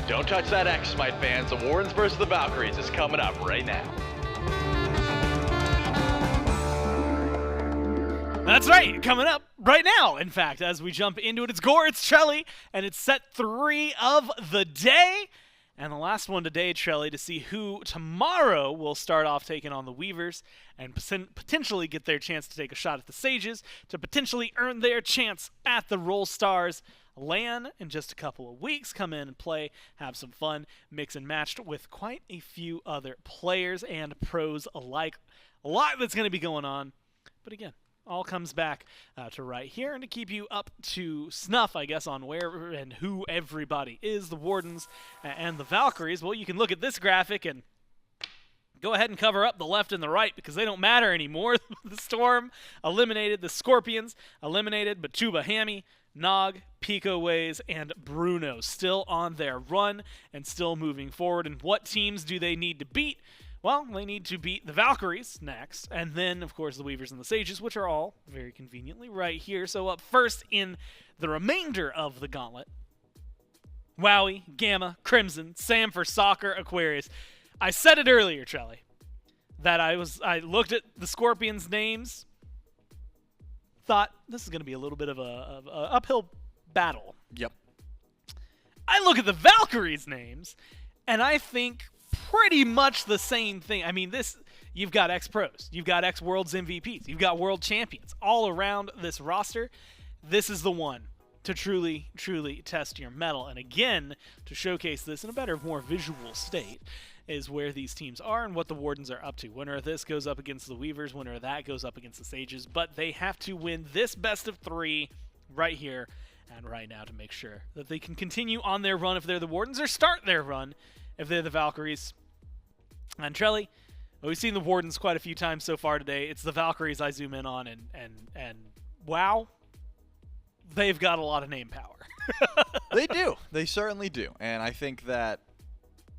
Don't touch that X, SMITE fans. The Wardens versus the Valkyries is coming up right now. That's right, coming up right now. In fact, as we jump into it, it's Gore, it's Trelly, and it's set 3 of the day. And the last one today, Trelly, to see who tomorrow will start off taking on the Weavers and potentially get their chance to take a shot at the Sages, to potentially earn their chance at the Roll Stars LAN in just a couple of weeks. Come in and play, have some fun, mix and matched with quite a few other players and pros alike. A lot that's going to be going on, but again, all comes back to right here, and to keep you up to snuff, I guess, on where and who everybody is, the Wardens and the Valkyries. Well, you can look at this graphic and go ahead and cover up the left and the right because they don't matter anymore. The Storm eliminated, the Scorpions eliminated, but Tubahh, Hámmy, nnog, Picoways, and Bruno still on their run and still moving forward. And what teams do they need to beat? Well, they need to beat the Valkyries next, and then, of course, the Weavers and the Sages, which are all very conveniently right here. So up first in the remainder of the Gauntlet, Wowy, Gamma, Crimson, Sam for Soccer, Aquarius. I said it earlier, Trelly, that I looked at the Scorpions' names, thought this is going to be a little bit of a uphill battle. Yep. I look at the Valkyries' names, and I think pretty much the same thing. I mean, you've got ex-pros, you've got ex-worlds MVPs, you've got world champions all around this roster. This is the one to truly, truly test your mettle. And again, to showcase this in a better, more visual state is where these teams are and what the Wardens are up to. Winner of this goes up against the Weavers, winner of that goes up against the Sages, but they have to win this best of 3 right here and right now to make sure that they can continue on their run if they're the Wardens, or start their run if they're the Valkyries. And Trelly, we've seen the Wardens quite a few times so far today. It's the Valkyries I zoom in on, and wow, they've got a lot of name power. They do. They certainly do. And I think that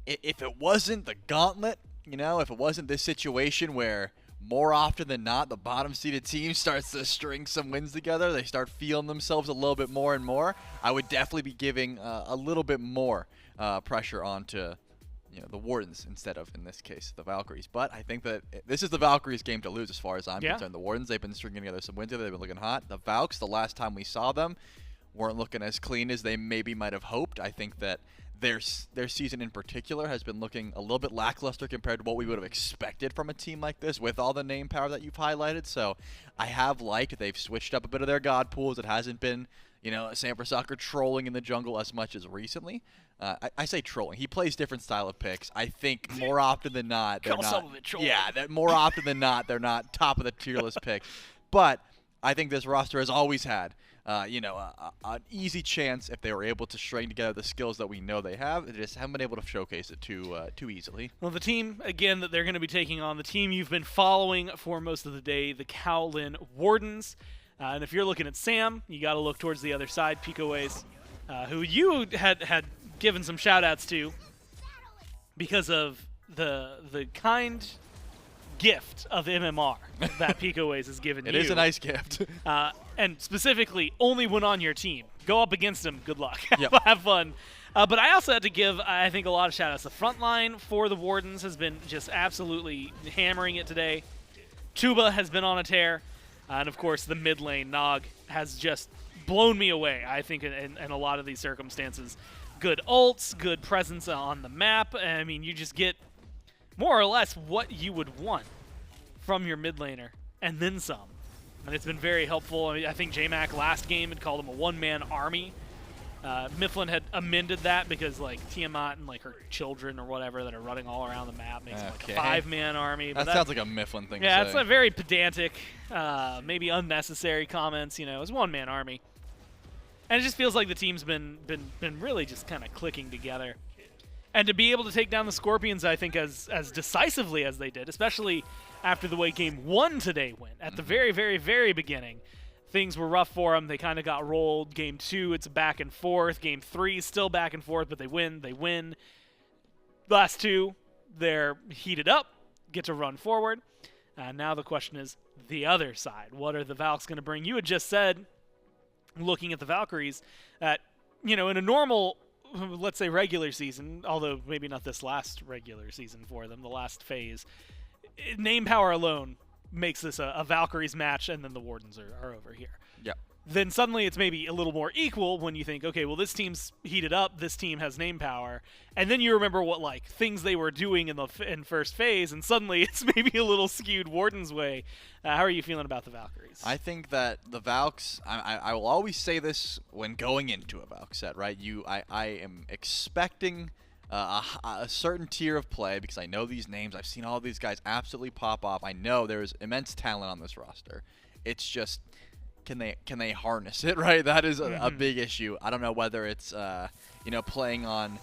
if it wasn't the Gauntlet, if it wasn't this situation where more often than not the bottom-seeded team starts to string some wins together, they start feeling themselves a little bit more and more, I would definitely be giving a little bit more pressure onto the Wardens instead of, in this case, the Valkyries. But I think that this is the Valkyries' game to lose as far as I'm concerned. The Wardens, they've been stringing together some wins. They've been looking hot. The Valks, the last time we saw them, weren't looking as clean as they maybe might have hoped. I think that their season in particular has been looking a little bit lackluster compared to what we would have expected from a team like this with all the name power that you've highlighted. So I have liked they've switched up a bit of their god pools. It hasn't been, Sam for Soccer trolling in the jungle as much as recently. I say trolling. He plays different style of picks. I think more often than not, they're not. Yeah, that more often than not, they're not top of the tier list pick. But I think this roster has always had, an easy chance if they were able to string together the skills that we know they have. They just haven't been able to showcase it too easily. Well, the team, again, that they're going to be taking on, the team you've been following for most of the day, the Kaolin Wardens. And if you're looking at Sam, you got to look towards the other side, Picoways, who you had given some shout-outs to because of the kind gift of MMR that Picoways has given you. It is a nice gift. And specifically, only when on your team. Go up against him, good luck. Yep. Have fun. But I also had to give, I think, a lot of shout-outs. The front line for the Wardens has been just absolutely hammering it today. Tubahh has been on a tear. And, of course, the mid lane, nnog, has just blown me away, I think, in a lot of these circumstances. Good ults, good presence on the map. I mean, you just get more or less what you would want from your mid laner, and then some. And it's been very helpful. I think JMac last game had called him a one-man army. Mifflin had amended that because, like, Tiamat and, like, her children or whatever that are running all around the map makes him, like, a 5-man army. That sounds like a Mifflin thing to say. Yeah, it's a very pedantic, maybe unnecessary comments. It's one-man army. And it just feels like the team's been really just kind of clicking together. And to be able to take down the Scorpions, I think, as decisively as they did, especially after the way Game 1 today went. At the very, very, very beginning, things were rough for them. They kind of got rolled. Game 2, it's back and forth. Game 3, still back and forth, but they win. They win. Last 2, they're heated up, get to run forward. Now the question is the other side. What are the Valks going to bring? You had just said, looking at the Valkyries, that, in a normal let's say regular season, although maybe not this last regular season for them, the last phase, name power alone makes this a Valkyries match, and then the Wardens are over here. Yeah. Then suddenly it's maybe a little more equal when you think, okay, well, this team's heated up, this team has name power, and then you remember what like things they were doing in first phase, and suddenly it's maybe a little skewed Warden's way. How are you feeling about the Valkyries? I think that the Valks, I will always say this when going into a Valk set, right? I am expecting a certain tier of play because I know these names. I've seen all these guys absolutely pop off. I know there's immense talent on this roster. It's just, can they harness it, right? That is a big issue. I don't know whether it's playing on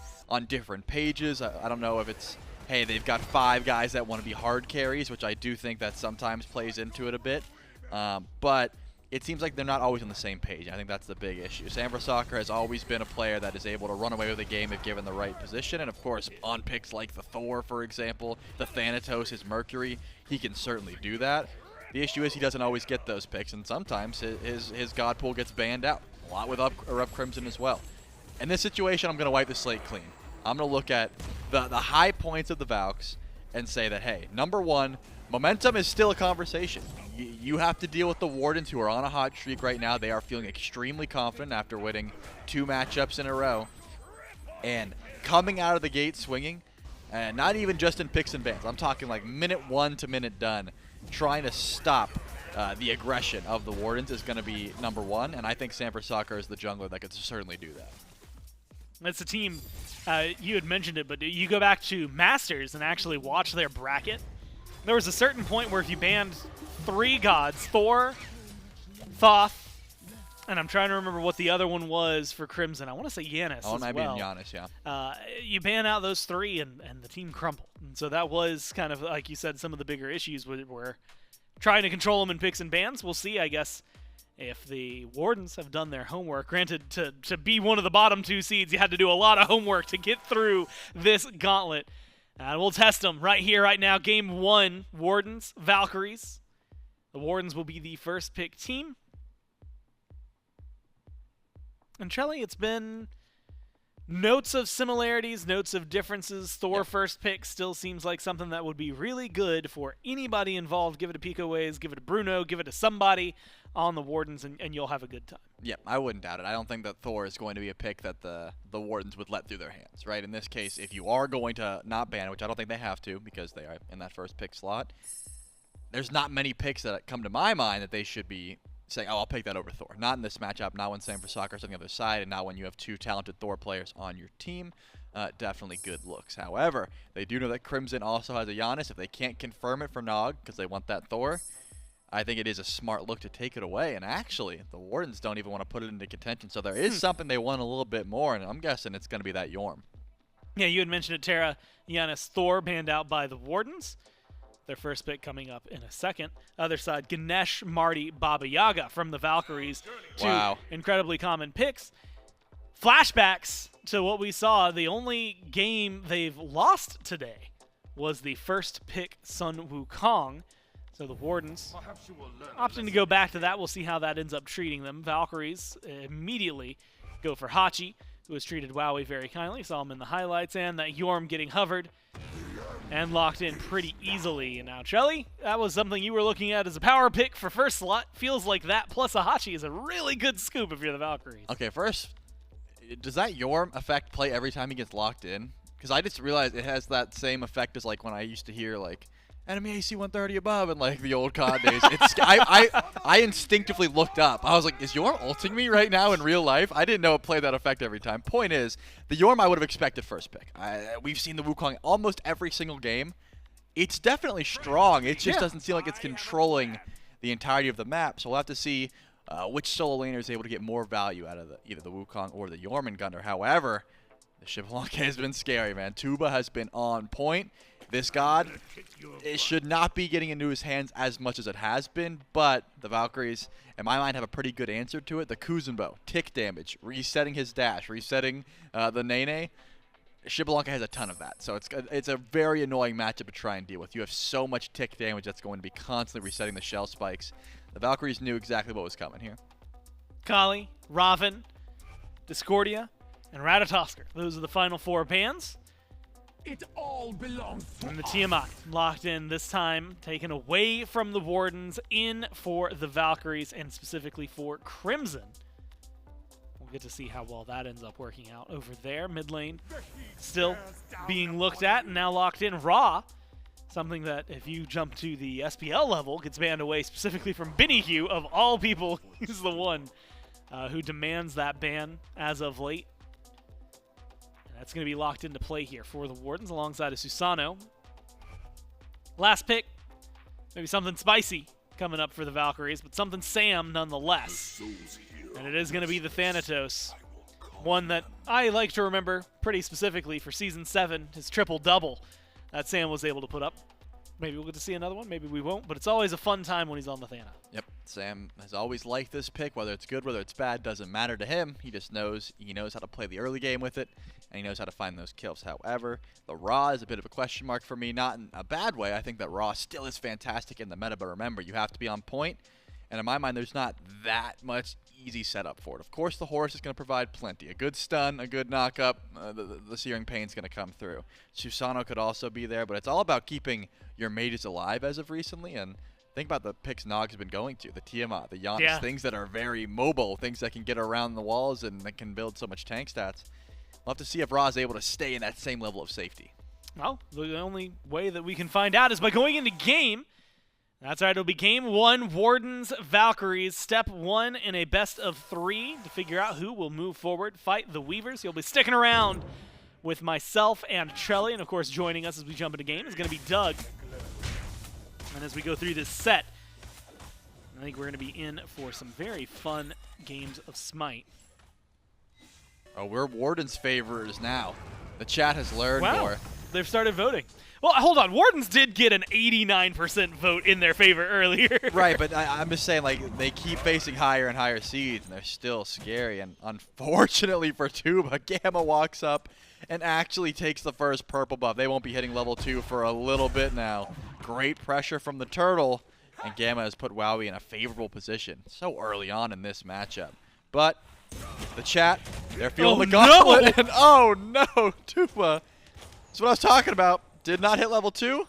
different pages. I don't know if it's, hey, they've got 5 guys that want to be hard carries, which I do think that sometimes plays into it a bit. But it seems like they're not always on the same page. I think that's the big issue. SMITE has always been a player that is able to run away with the game if given the right position. And, of course, on picks like the Thor, for example, the Thanatos, his Mercury, he can certainly do that. The issue is he doesn't always get those picks, and sometimes his God pool gets banned out. A lot with ErupTCrimson as well. In this situation, I'm going to wipe the slate clean. I'm going to look at the high points of the Valks and say that, hey, number one, momentum is still a conversation. You have to deal with the Wardens, who are on a hot streak right now. They are feeling extremely confident after winning 2 matchups in a row. And coming out of the gate swinging, and not even just in picks and bans. I'm talking like minute 1 to minute done. Trying to stop the aggression of the Wardens is going to be number 1. And I think SMITE is the jungler that could certainly do that. It's a team, you had mentioned it, but you go back to Masters and actually watch their bracket. There was a certain point where if you banned 3 gods, Thor, Thoth, and I'm trying to remember what the other one was for Crimson. I want to say Giannis as well. Oh, maybe Giannis, yeah. You ban out those 3 and the team crumbled. And so that was kind of, like you said, some of the bigger issues were trying to control them in picks and bans. We'll see, I guess, if the Wardens have done their homework. Granted, to be one of the bottom 2 seeds, you had to do a lot of homework to get through this gauntlet. And we'll test them right here, right now. Game 1, Wardens, Valkyries. The Wardens will be the first pick team. And Trelly, it's been notes of similarities, notes of differences. Thor first pick still seems like something that would be really good for anybody involved. Give it to Picoways, give it to Bruno, give it to somebody on the Wardens, and you'll have a good time. Yeah, I wouldn't doubt it. I don't think that Thor is going to be a pick that the Wardens would let through their hands, right? In this case, if you are going to not ban, which I don't think they have to because they are in that first pick slot, there's not many picks that come to my mind that they should be saying, oh, I'll pick that over Thor. Not in this matchup, not when SMITE is on the other side, and not when you have 2 talented Thor players on your team. Definitely good looks. However, they do know that Crimson also has a Giannis. If they can't confirm it for nnog because they want that Thor, I think it is a smart look to take it away. And actually, the Wardens don't even want to put it into contention, so there is something they want a little bit more, and I'm guessing it's going to be that Jorm. Yeah, you had mentioned it, Tara. Giannis, Thor banned out by the Wardens. Their first pick coming up in a second. Other side, Ganesh, Marty, Baba Yaga from the Valkyries. 2 incredibly common picks. Flashbacks to what we saw. The only game they've lost today was the first pick Sun Wukong. So the Wardens opting to go back to that. We'll see how that ends up treating them. Valkyries immediately go for Hachi, who has treated Wowy very kindly. Saw him in the highlights, and that Jorm getting hovered and locked in pretty easily. And now, Trelly, that was something you were looking at as a power pick for first slot. Feels like that plus a Hachi is a really good scoop if you're the Valkyries. Okay, first, does that Jorm effect play every time he gets locked in? Because I just realized it has that same effect as like when I used to hear like enemy AC 130 above in like the old COD days. I instinctively looked up. I was like, is Jorm ulting me right now in real life? I didn't know it played that effect every time. Point is, the Jorm I would have expected first pick. We've seen the Wukong almost every single game. It's definitely strong. It just doesn't seem like it's controlling the entirety of the map. So we'll have to see which solo laner is able to get more value out of either the Wukong or the Jormungandr. However, the Xbalanque has been scary, man. Tubahh has been on point. This god, it should not be getting into his hands as much as it has been, but the Valkyries, in my mind, have a pretty good answer to it. The Kuzenbo, tick damage, resetting his dash, resetting the Nene. Xbalanque has a ton of that, so it's a very annoying matchup to try and deal with. You have so much tick damage that's going to be constantly resetting the shell spikes. The Valkyries knew exactly what was coming here. Kali, Raven, Discordia, and Ratatoskr. Those are the final 4 bans. It all belongs to And the Tiamat locked in this time, taken away from the Wardens, in for the Valkyries, and specifically for Crimson. We'll get to see how well that ends up working out over there. Mid lane still being looked at, and now locked in Ra. Something that, if you jump to the SPL level, gets banned away specifically from Binihue. Of all people, he's the one who demands that ban as of late. That's going to be locked into play here for the Wardens alongside of Susano. Last pick, maybe something spicy coming up for the Valkyries, but something Sam nonetheless. And it is going to be the Thanatos, one that I like to remember pretty specifically for Season 7, his triple-double that Sam was able to put up. Maybe we'll get to see another one, maybe we won't, but it's always a fun time when he's on the Thana. Yep, Sam has always liked this pick. Whether it's good, whether it's bad, doesn't matter to him. He just knows how to play the early game with it, and he knows how to find those kills. However, the Ra is a bit of a question mark for me, not in a bad way. I think that Ra still is fantastic in the meta, but remember, you have to be on point, and in my mind, there's not that much easy setup for it. Of course, the Horus is going to provide plenty. A good stun, a good knock-up, the Searing Pain's going to come through. Susano could also be there, but it's all about keeping your mages alive as of recently, and think about the picks Nog's been going to, the Tiamat, the Giannis, things that are very mobile, things that can get around the walls and that can build so much tank stats. We'll have to see if Ra is able to stay in that same level of safety. Well, the only way that we can find out is by going into game. That's right, it'll be game 1, Wardens, Valkyries, step 1 in a best of 3 to figure out who will move forward, fight the Weavers. You'll be sticking around with myself and Trelly, and of course joining us as we jump into game is going to be Doug. And as we go through this set, I think we're going to be in for some very fun games of Smite. Oh, we're Warden's favorers now. The chat has learned more. They've started voting. Well, hold on. Wardens did get an 89% vote in their favor earlier. Right, but I'm just saying, like, they keep facing higher and higher seeds, and they're still scary. And unfortunately for Tubahh, Gamma walks up and actually takes the first purple buff. They won't be hitting level 2 for a little bit now. Great pressure from the turtle, and Gamma has put Wowy in a favorable position so early on in this matchup. But the chat, they're feeling the gauntlet, and oh no, Tubahh. That's what I was talking about. Did not hit level 2,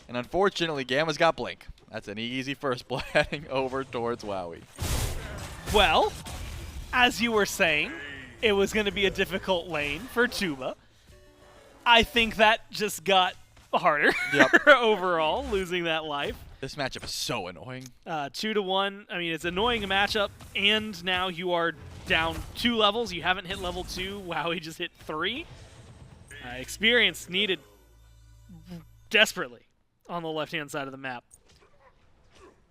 and unfortunately, Gamma's got Blink. That's an easy first blood heading over towards Wowy. Well, as you were saying, it was going to be a difficult lane for Tubahh. I think that just got harder overall, losing that life. This matchup is so annoying. 2-1. I mean, it's an annoying matchup, and now you are down 2 levels. You haven't hit level 2. Wowy just hit 3. Experience needed desperately on the left-hand side of the map.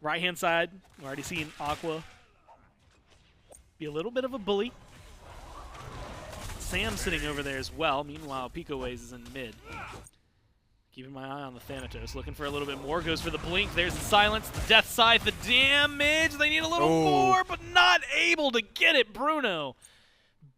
Right-hand side, we're already seeing Aqua be a little bit of a bully. Sam sitting over there as well. Meanwhile, Picoways is in mid. Keeping my eye on the Thanatos, looking for a little bit more. Goes for the blink. There's the silence, the death scythe, the damage. They need a little more, but not able to get it. Bruno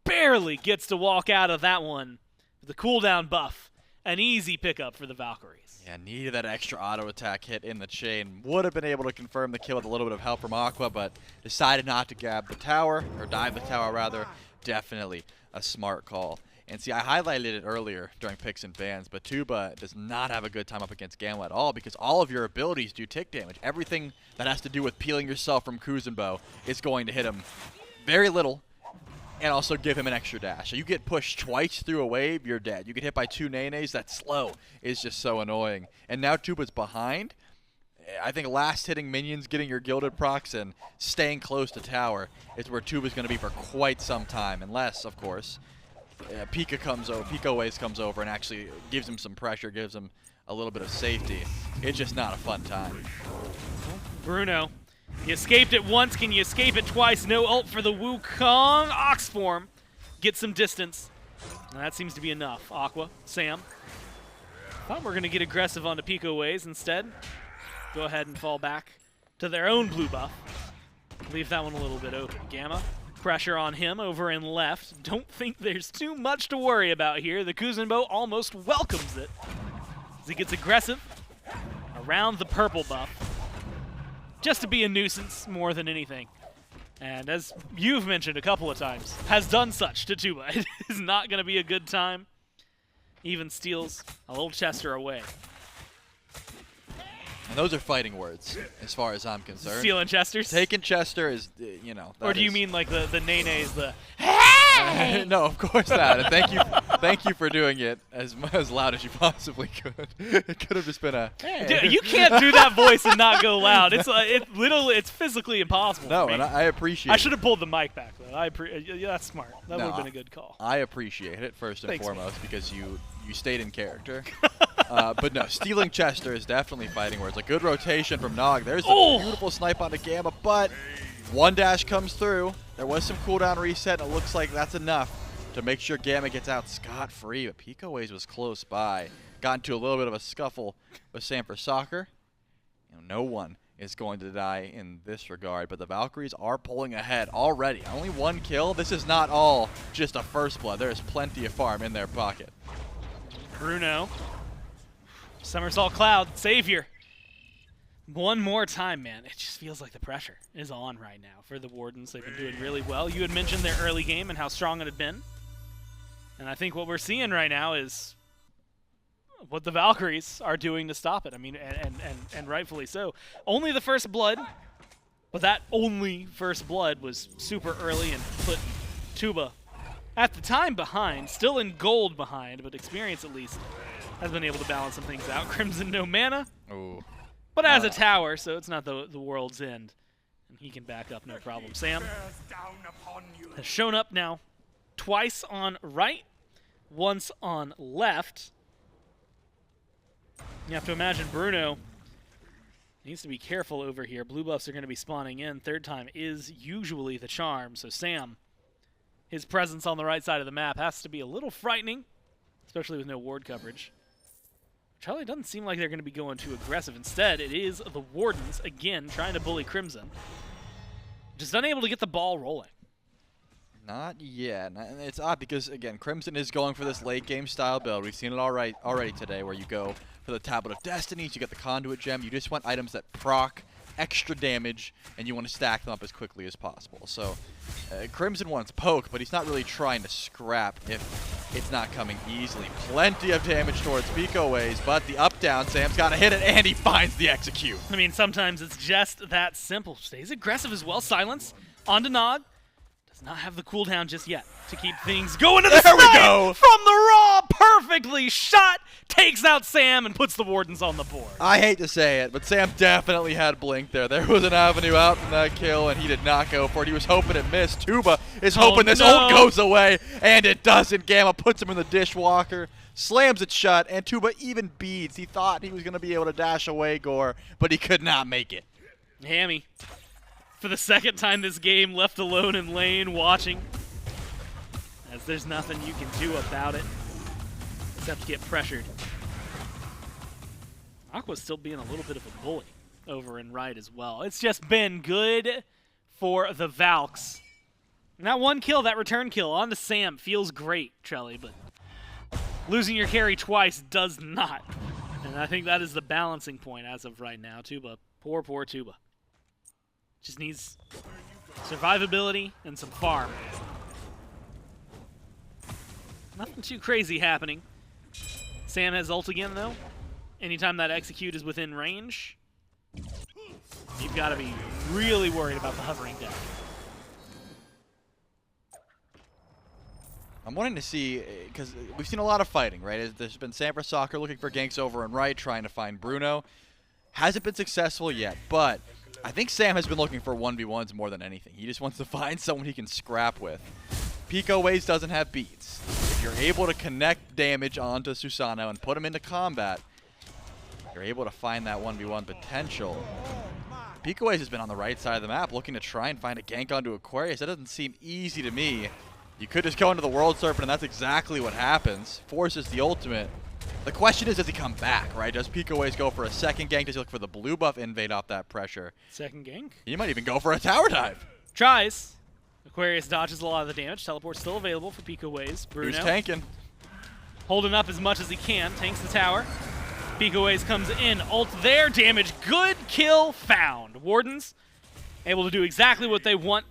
barely gets to walk out of that one. The cooldown buff, an easy pickup for the Valkyries. Yeah, needed that extra auto attack hit in the chain. Would have been able to confirm the kill with a little bit of help from Aqua, but decided not to grab the tower, or dive the tower rather. Definitely a smart call. And see, I highlighted it earlier during picks and bans, but Tubahh does not have a good time up against Gamma at all because all of your abilities do tick damage. Everything that has to do with peeling yourself from Kuzenbo is going to hit him very little and also give him an extra dash. So you get pushed twice through a wave, you're dead. You get hit by 2 Nenes, that slow is just so annoying. And now Tubah's behind. I think last hitting minions, getting your gilded procs, and staying close to tower is where Tubah's going to be for quite some time, unless, of course, Picoways comes over and actually gives him some pressure, gives him a little bit of safety. It's just not a fun time. Bruno, you escaped it once, can you escape it twice? No ult for the Wukong. Oxform gets some distance. And that seems to be enough. Aqua, Sam. Thought we were going to get aggressive onto Picoways instead. Go ahead and fall back to their own blue buff. Leave that one a little bit open. Gamma, pressure on him over in left. Don't think there's too much to worry about here. The Kuzenbo almost welcomes it as he gets aggressive around the purple buff. Just to be a nuisance more than anything. And as you've mentioned a couple of times, has done such to Tubahh. It is not going to be a good time. Even steals a little Chester away. And those are fighting words, as far as I'm concerned. Stealing Chesters? Taking Chester is, you know. Or do you mean like the nays, the no, of course not. And thank you for doing it as loud as you possibly could. It could have just been a. Hey. Dude, you can't do that voice and not go loud. It's it's physically impossible. No, for me. and I appreciate. I should have pulled the mic back though. Yeah, that's smart. That would have been a good call. I appreciate it first and Thanks, foremost man. because you stayed in character. But no, stealing Chester is definitely fighting words. A good rotation from Nog. There's a beautiful snipe onto Gamma, but one dash comes through. There was some cooldown reset, and it looks like that's enough to make sure Gamma gets out scot-free. But Picoways was close by. Got into a little bit of a scuffle with Sam for Soccer. You know, no one is going to die in this regard, but the Valkyries are pulling ahead already. Only one kill. This is not all just a first blood. There is plenty of farm in their pocket. Bruno. Somersault Cloud, savior. One more time, man. It just feels like the pressure is on right now for the Wardens. They've been doing really well. You had mentioned their early game and how strong it had been. And I think what we're seeing right now is what the Valkyries are doing to stop it. I mean, and rightfully so. Only the first blood, but that only first blood was super early and put Tubahh at the time behind, still in gold behind, but experience at least has been able to balance some things out. Crimson no mana, Ooh. but has a tower, so it's not the world's end. And he can back up no problem. Sam has shown up now twice on right, once on left. You have to imagine Bruno needs to be careful over here. Blue buffs are going to be spawning in. Third time is usually the charm, so Sam, his presence on the right side of the map has to be a little frightening, especially with no ward coverage. Charlie doesn't seem like they're going to be going too aggressive. Instead, it is the Wardens, again, trying to bully Crimson. Just unable to get the ball rolling. Not yet. And it's odd because, again, Crimson is going for this late game style build. We've seen it already today where you go for the Tablet of Destinies, you get the Conduit Gem. You just want items that proc extra damage, and you want to stack them up as quickly as possible. So Crimson wants poke, but he's not really trying to scrap if it's not coming easily. Plenty of damage towards Picoways, but the up-down, Sam's got to hit it, and he finds the execute. I mean, sometimes it's just that simple. Stays aggressive as well. Silence onto Nog. Does not have the cooldown just yet to keep things going to the There we snipe go. From the raw, perfectly shot, takes out Sam and puts the Wardens on the board. I hate to say it, but Sam definitely had blink there. There was an avenue out from that kill, and he did not go for it. He was hoping it missed. Tubahh is hoping this ult goes away, and it doesn't. Gamma puts him in the dishwalker, slams it shut, and Tubahh even beads. He thought he was going to be able to dash away Gore, but he could not make it. Hámmy, for the second time this game, left alone in lane, watching, as there's nothing you can do about it except get pressured. Aqua's still being a little bit of a bully over in right as well. It's just been good for the Valks. And that one kill, that return kill on the Sam feels great, Trelly, but losing your carry twice does not. And I think that is the balancing point as of right now. Tubahh, poor Tubahh. Just needs survivability and some farm. Nothing too crazy happening. Sam has ult again, though. Anytime that execute is within range, you've got to be really worried about the hovering death. I'm wanting to see, because we've seen a lot of fighting, right? There's been Sam for Soccer looking for ganks over and right, trying to find Bruno. Hasn't been successful yet, but I think Sam has been looking for 1v1s more than anything. He just wants to find someone he can scrap with. Picoways doesn't have beats. If you're able to connect damage onto Susano and put him into combat, you're able to find that 1v1 potential. Picoways has been on the right side of the map looking to try and find a gank onto Aquarius. That doesn't seem easy to me. You could just go into the World Serpent, and that's exactly what happens. Forces the ultimate. The question is, does he come back, right? Does Picoways go for a second gank? Does he look for the blue buff invade off that pressure? Second gank? He might even go for a tower dive. Tries. Aquarius dodges a lot of the damage. Teleport still available for Picoways. Bruno Who's tanking? holding up as much as he can. Tanks the tower. Picoways comes in. Ult there. Damage. Good kill found. Wardens able to do exactly what they want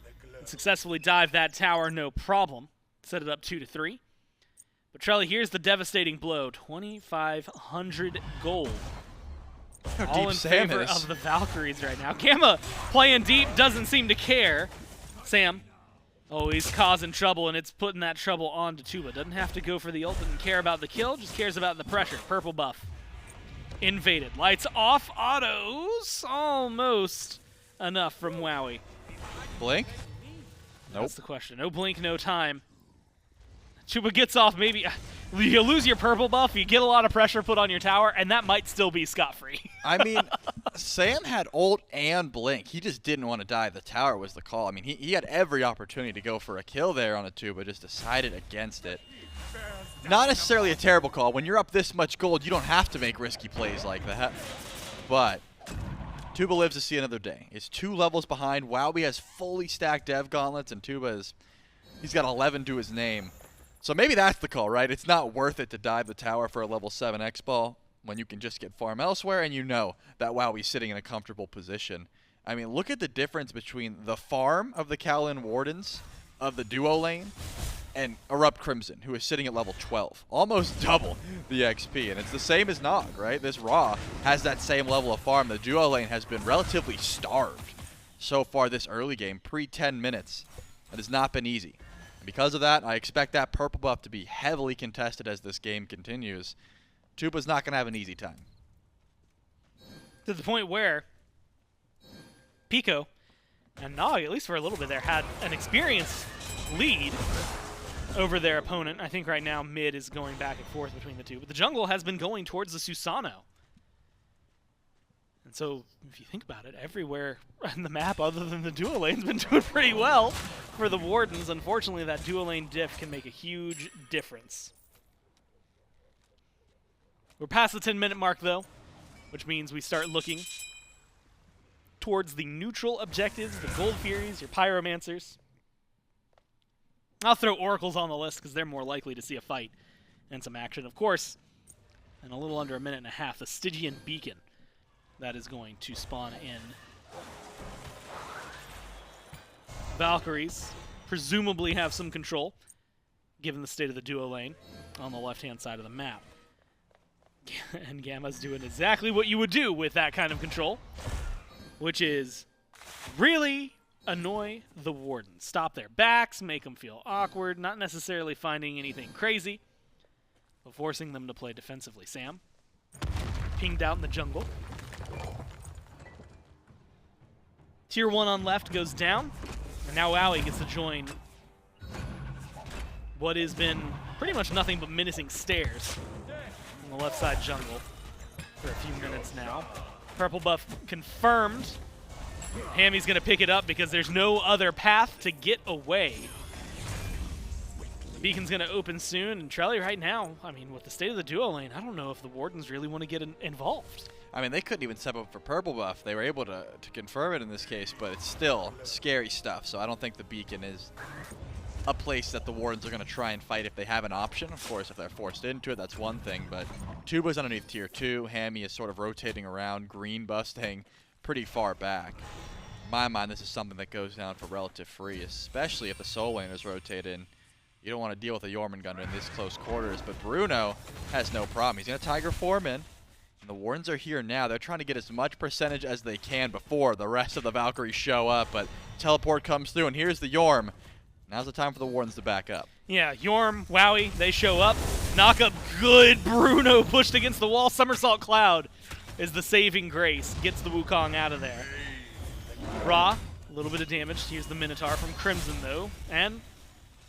Successfully dive that tower, no problem. Set it up 2-3. But Trelly, here's the devastating blow. 2,500 gold. All in favor of the Valkyries right now. Gamma playing deep, doesn't seem to care. Sam, he's causing trouble, and it's putting that trouble on to Tubahh. Doesn't have to go for the ult, doesn't care about the kill, just cares about the pressure. Purple buff. Invaded. Lights off. Autos. Almost enough from Wowy. Blink? Nope. That's the question. No blink, no time. Tubahh gets off, maybe. You lose your purple buff, you get a lot of pressure put on your tower, and that might still be scot-free. I mean, Sam had ult and blink. He just didn't want to die. The tower was the call. I mean, he had every opportunity to go for a kill there on a Tubahh, just decided against it. Not necessarily a terrible call. When you're up this much gold, you don't have to make risky plays like that. But Tubahh lives to see another day. He's 2 levels behind. Wowy has fully stacked dev gauntlets, and Tubahh he's got 11 to his name. So maybe that's the call, right? It's not worth it to dive the tower for a level 7 X-Ball when you can just get farm elsewhere, and you know that Wowy's sitting in a comfortable position. I mean, look at the difference between the farm of the Kaolin Wardens of the duo lane and ErupTCrimson, who is sitting at level 12. Almost double the XP, and it's the same as nnog, right? This Ra has that same level of farm. The duo lane has been relatively starved so far this early game, pre-10 minutes. It has not been easy. Because of that, I expect that purple buff to be heavily contested as this game continues. Tubahh's not going to have an easy time. To the point where Pico and nnog, at least for a little bit there, had an experienced lead over their opponent. I think right now mid is going back and forth between the two. But the jungle has been going towards the Susano. And so, if you think about it, everywhere on the map other than the duo lane's been doing pretty well for the Wardens. Unfortunately, that duo lane diff can make a huge difference. We're past the 10-minute mark, though, which means we start looking towards the neutral objectives, the Gold Furies, your Pyromancers. I'll throw Oracles on the list because they're more likely to see a fight and some action. Of course, in a little under a minute and a half, the Stygian Beacon that is going to spawn in. Valkyries presumably have some control, given the state of the duo lane on the left-hand side of the map. And Gamma's doing exactly what you would do with that kind of control, which is really annoy the Wardens. Stop their backs, make them feel awkward, not necessarily finding anything crazy, but forcing them to play defensively. Sam, pinged out in the jungle. Tier 1 on left goes down, and now Wowy gets to join what has been pretty much nothing but menacing stairs on the left side jungle for a few minutes now. Purple buff confirmed. Hámmy's going to pick it up because there's no other path to get away. Beacon's going to open soon, and Trelly right now, I mean, with the state of the duo lane, I don't know if the Wardens really want to get involved. I mean, they couldn't even step up for purple buff. They were able to confirm it in this case, but it's still scary stuff. So I don't think the Beacon is a place that the Wardens are going to try and fight if they have an option. Of course, if they're forced into it, that's one thing. But Tubahh's underneath tier 2. Hámmy is sort of rotating around, green busting pretty far back. In my mind, this is something that goes down for relative free, especially if the Soul lane is rotated. You don't want to deal with a Jormungandr in this close quarters, but Bruno has no problem. He's going to Tiger form in. And the Wardens are here now. They're trying to get as much percentage as they can before the rest of the Valkyries show up, but teleport comes through, and here's the Jorm. Now's the time for the Wardens to back up. Yeah, Jorm, Wowy, they show up. Knock up good. Bruno pushed against the wall. Somersault Cloud is the saving grace. Gets the Wukong out of there. Ra, a little bit of damage. Here's the Minotaur from Crimson, though. And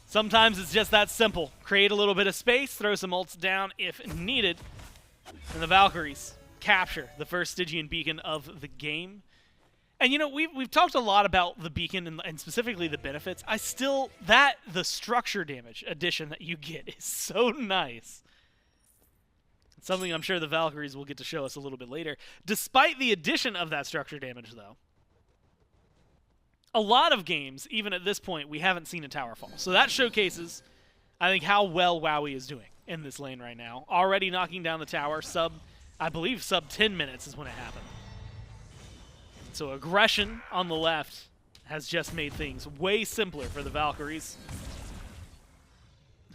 sometimes it's just that simple. Create a little bit of space, throw some ults down if needed. And the Valkyries capture the first Stygian Beacon of the game. And you know, we've talked a lot about the Beacon and specifically the benefits. The structure damage addition that you get is so nice. It's something I'm sure the Valkyries will get to show us a little bit later. Despite the addition of that structure damage, though, a lot of games, even at this point, we haven't seen a tower fall. So that showcases, I think, how well Wowy is doing in this lane right now. Already knocking down the tower. I believe sub 10 minutes is when it happened. So aggression on the left has just made things way simpler for the Valkyries.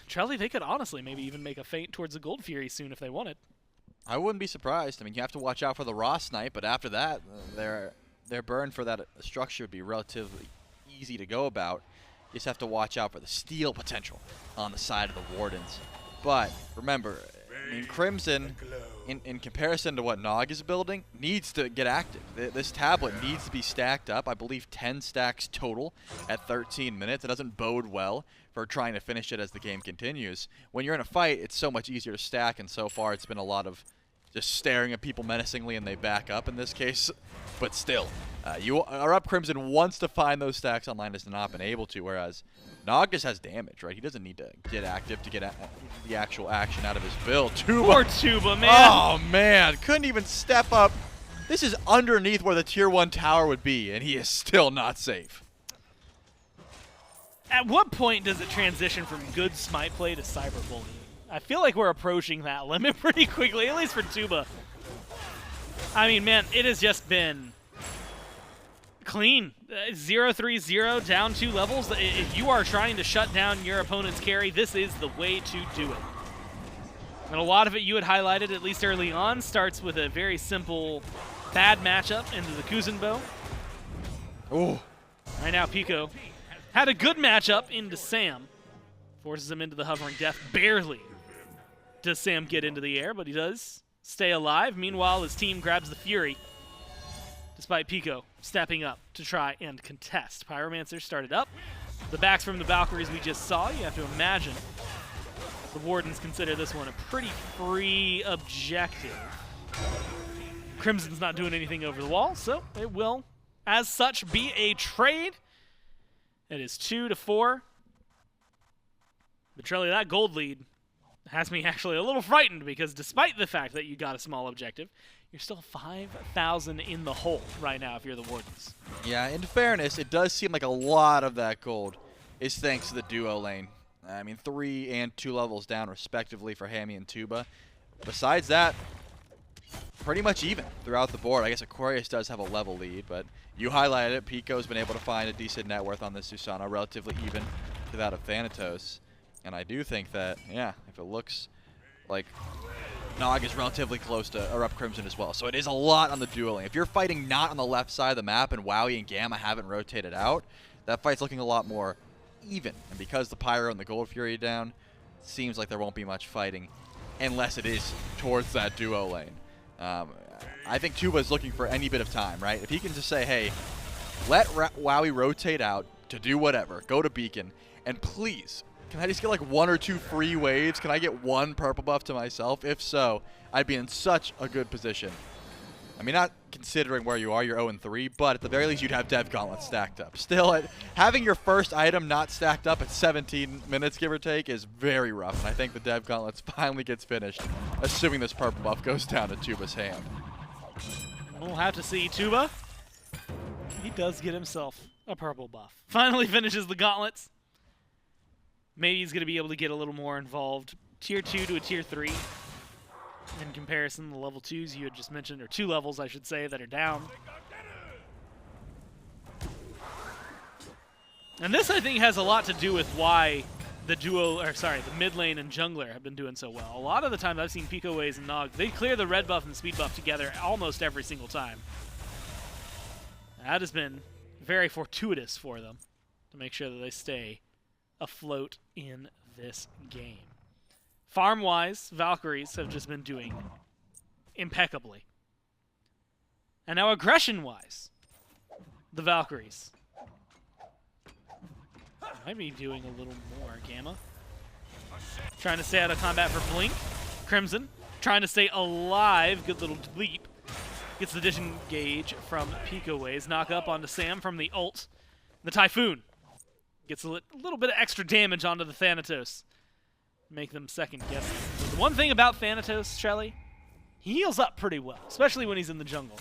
Trelly, they could honestly maybe even make a feint towards the Gold Fury soon if they wanted. I wouldn't be surprised. I mean, you have to watch out for the Raw Snipe, but after that, their burn for that structure would be relatively easy to go about. You just have to watch out for the steal potential on the side of the Wardens. But remember, I mean, Crimson, in comparison to what nnog is building, needs to get active. This tablet needs to be stacked up. I believe 10 stacks total at 13 minutes. It doesn't bode well for trying to finish it as the game continues. When you're in a fight, it's so much easier to stack, and so far it's been a lot of just staring at people menacingly and they back up in this case. But still, ErupTCrimson wants to find those stacks online, has not been able to, whereas nnog just has damage, right? He doesn't need to get active to get the actual action out of his build. Poor Tubahh, man. Oh, man. Couldn't even step up. This is underneath where the tier 1 tower would be, and he is still not safe. At what point does it transition from good smite play to cyberbullying? I feel like we're approaching that limit pretty quickly, at least for Tubahh. I mean, man, it has just been clean. 0-3-0, down 2 levels. If you are trying to shut down your opponent's carry, this is the way to do it. And a lot of it you had highlighted, at least early on, starts with a very simple bad matchup into the Kuzenbo. Oh. Right now, Pico had a good matchup into Sam. Forces him into the hovering death. Barely does Sam get into the air, but he does stay alive. Meanwhile, his team grabs the Fury, despite Pico stepping up to try and contest. Pyromancer started up. The backs from the Valkyries we just saw. You have to imagine the Wardens consider this one a pretty free objective. Crimson's not doing anything over the wall, so it will, as such, be a trade. It is 2-4. But Trelly, that gold lead has me actually a little frightened because despite the fact that you got a small objective, you're still 5,000 in the hole right now if you're the Wardens. Yeah, in fairness, it does seem like a lot of that gold is thanks to the duo lane. I mean, 3 and 2 levels down respectively for Hámmy and Tubahh. Besides that, pretty much even throughout the board. I guess Aquarius does have a level lead, but you highlighted it. Pico's been able to find a decent net worth on this Susano, relatively even to that of Thanatos. And I do think that, yeah, if it looks like nnog is relatively close to ErupTCrimson as well. So it is a lot on the dueling. If you're fighting not on the left side of the map and Wowy and Gamma haven't rotated out, that fight's looking a lot more even. And because the Pyro and the Gold Fury are down, it seems like there won't be much fighting unless it is towards that duo lane. I think Tubahh is looking for any bit of time, right? If he can just say, hey, let Wowy rotate out to do whatever, go to Beacon, and please, can I just get like 1 or 2 free waves? Can I get 1 purple buff to myself? If so, I'd be in such a good position. I mean, not considering where you are, you're 0-3, but at the very least, you'd have Dev Gauntlet stacked up. Still, having your first item not stacked up at 17 minutes, give or take, is very rough, and I think the Dev Gauntlet finally gets finished, assuming this purple buff goes down to Tubah's hand. We'll have to see. Tubahh, he does get himself a purple buff. Finally finishes the gauntlets. Maybe he's going to be able to get a little more involved. Tier 2 to a Tier 3. In comparison, the level 2s you had just mentioned, or 2 levels, I should say, that are down. And this, I think, has a lot to do with why the the mid lane and jungler have been doing so well. A lot of the times I've seen Picoways and nnog, they clear the red buff and speed buff together almost every single time. That has been very fortuitous for them to make sure that they stay afloat in this game. Farm-wise, Valkyries have just been doing impeccably. And now aggression-wise, the Valkyries might be doing a little more. Gamma trying to stay out of combat for Blink. Crimson trying to stay alive. Good little leap. Gets the disengage from Picoways. Knock up onto Sam from the ult. The Typhoon gets a little bit of extra damage onto the Thanatos. Make them second guess. The one thing about Thanatos, Shelly, he heals up pretty well, especially when he's in the jungle.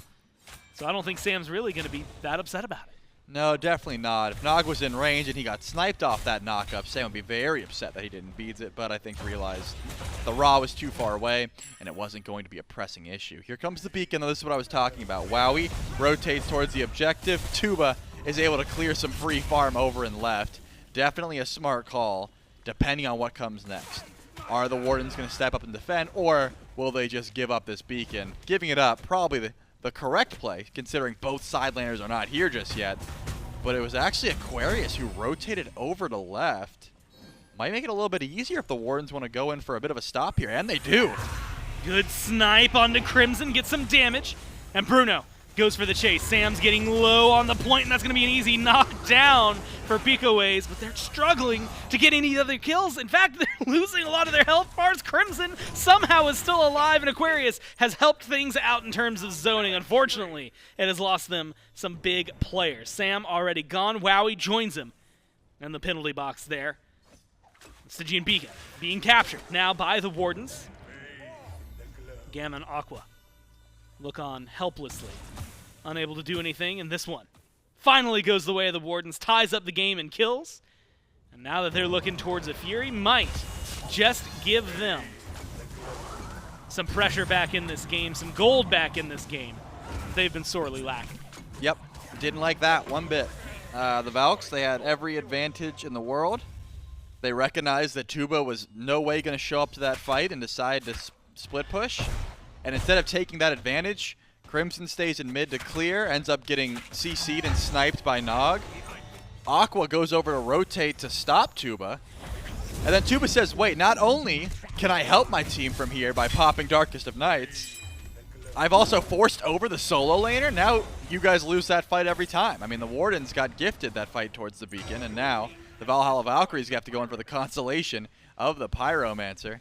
So I don't think Sam's really going to be that upset about it. No, definitely not. If nnog was in range and he got sniped off that knockup, Sam would be very upset that he didn't beads it, but I think realized the Ra was too far away and it wasn't going to be a pressing issue. Here comes the beacon, though. This is what I was talking about. Wowy rotates towards the objective. Tubahh is able to clear some free farm over and left. Definitely a smart call, depending on what comes next. Are the Wardens going to step up and defend, or will they just give up this beacon? Giving it up, probably the correct play, considering both side laners are not here just yet. But it was actually Aquarius who rotated over to left. Might make it a little bit easier if the Wardens want to go in for a bit of a stop here, and they do. Good snipe onto Crimson, gets some damage, and Bruno goes for the chase. Sam's getting low on the point, and that's going to be an easy knockdown for Picoways, but they're struggling to get any other kills. In fact, they're losing a lot of their health bars. Crimson somehow is still alive, and Aquarius has helped things out in terms of zoning. Unfortunately, it has lost them some big players. Sam already gone. Wowy joins him in the penalty box there. Stygian Beacon being captured now by the Wardens. Gamma and Aqua look on helplessly, unable to do anything, and this one finally goes the way of the Wardens, ties up the game and kills. And now that they're looking towards a Fury, might just give them some pressure back in this game, some gold back in this game. They've been sorely lacking. Yep, didn't like that one bit. The Valks, they had every advantage in the world. They recognized that Tubahh was no way going to show up to that fight and decide to split push. And instead of taking that advantage, Crimson stays in mid to clear, ends up getting CC'd and sniped by nnog. Aqua goes over to rotate to stop Tubahh. And then Tubahh says, wait, not only can I help my team from here by popping Darkest of Nights, I've also forced over the solo laner. Now you guys lose that fight every time. I mean, the Wardens got gifted that fight towards the beacon, and now the Valhalla Valkyries have to go in for the consolation of the Pyromancer.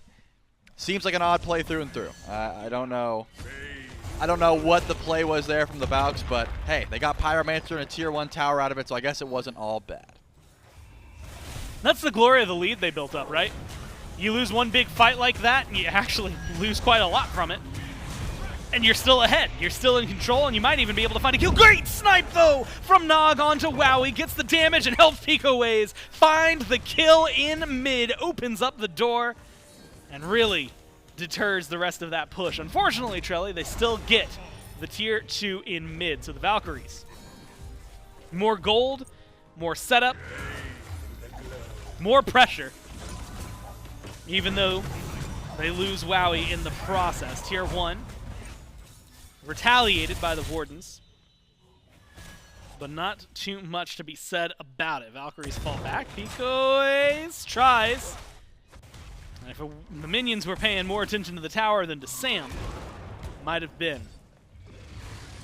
Seems like an odd play through and through. I don't know what the play was there from the Valks, but hey, they got Pyromancer and a tier 1 tower out of it, so I guess it wasn't all bad. That's the glory of the lead they built up, right? You lose one big fight like that, and you actually lose quite a lot from it. And you're still ahead. You're still in control, and you might even be able to find a kill. Great snipe, though, from nnog onto Wowy. Gets the damage and helps Picoways find the kill in mid. Opens up the door and really deters the rest of that push. Unfortunately, Trelly, they still get the tier 2 in mid. So the Valkyries, more gold, more setup, more pressure, even though they lose Wowy in the process. Tier 1 retaliated by the Wardens, but not too much to be said about it. Valkyries fall back. Picoways tries. And if the minions were paying more attention to the tower than to Sam, might have been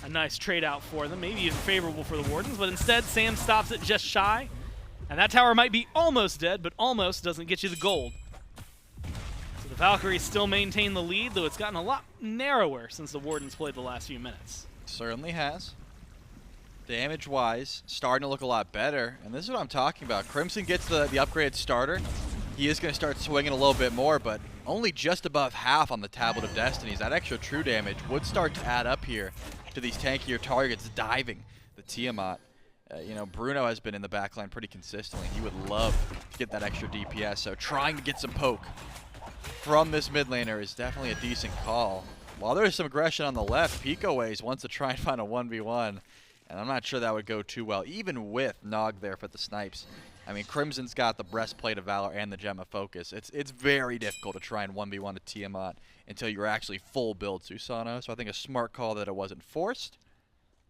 a nice trade out for them, maybe even favorable for the Wardens, but instead Sam stops it just shy, and that tower might be almost dead, but almost doesn't get you the gold. So the Valkyries still maintain the lead, though it's gotten a lot narrower since the Wardens played the last few minutes. Certainly has. Damage-wise, starting to look a lot better, and this is what I'm talking about. Crimson gets the upgraded starter. He is going to start swinging a little bit more, but only just above half on the Tablet of Destinies. That extra true damage would start to add up here to these tankier targets diving the Tiamat. You know, Bruno has been in the backline pretty consistently. He would love to get that extra DPS, so trying to get some poke from this mid laner is definitely a decent call. While there's some aggression on the left, Picoways wants to try and find a 1v1, and I'm not sure that would go too well, even with nnog there for the snipes. I mean, Crimson's got the Breastplate of Valor and the Gem of Focus. It's very difficult to try and 1v1 a Tiamat until you're actually full build Susano, so I think a smart call that it wasn't forced.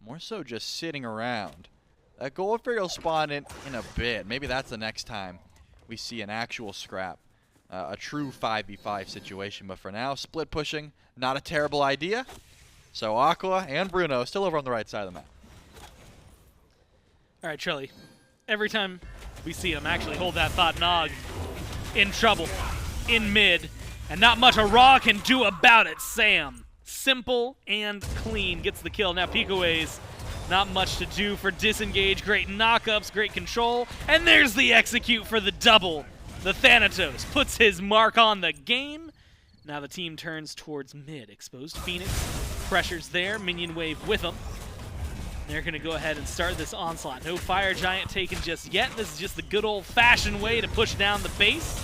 More so just sitting around. That gold fairy will spawn in a bit. Maybe that's the next time we see an actual scrap. A true 5v5 situation, but for now, split pushing, not a terrible idea. So Aqua and Bruno still over on the right side of the map. All right, Trelly. Every time we see him actually hold that thought, nnog in trouble, in mid, and not much a Raw can do about it. Sam, simple and clean, gets the kill. Now Picoways, not much to do for disengage. Great knockups, great control, and there's the execute for the double. The Thanatos puts his mark on the game. Now the team turns towards mid. Exposed Phoenix, pressures there, minion wave with him. They're going to go ahead and start this onslaught. No Fire Giant taken just yet. This is just the good old-fashioned way to push down the base.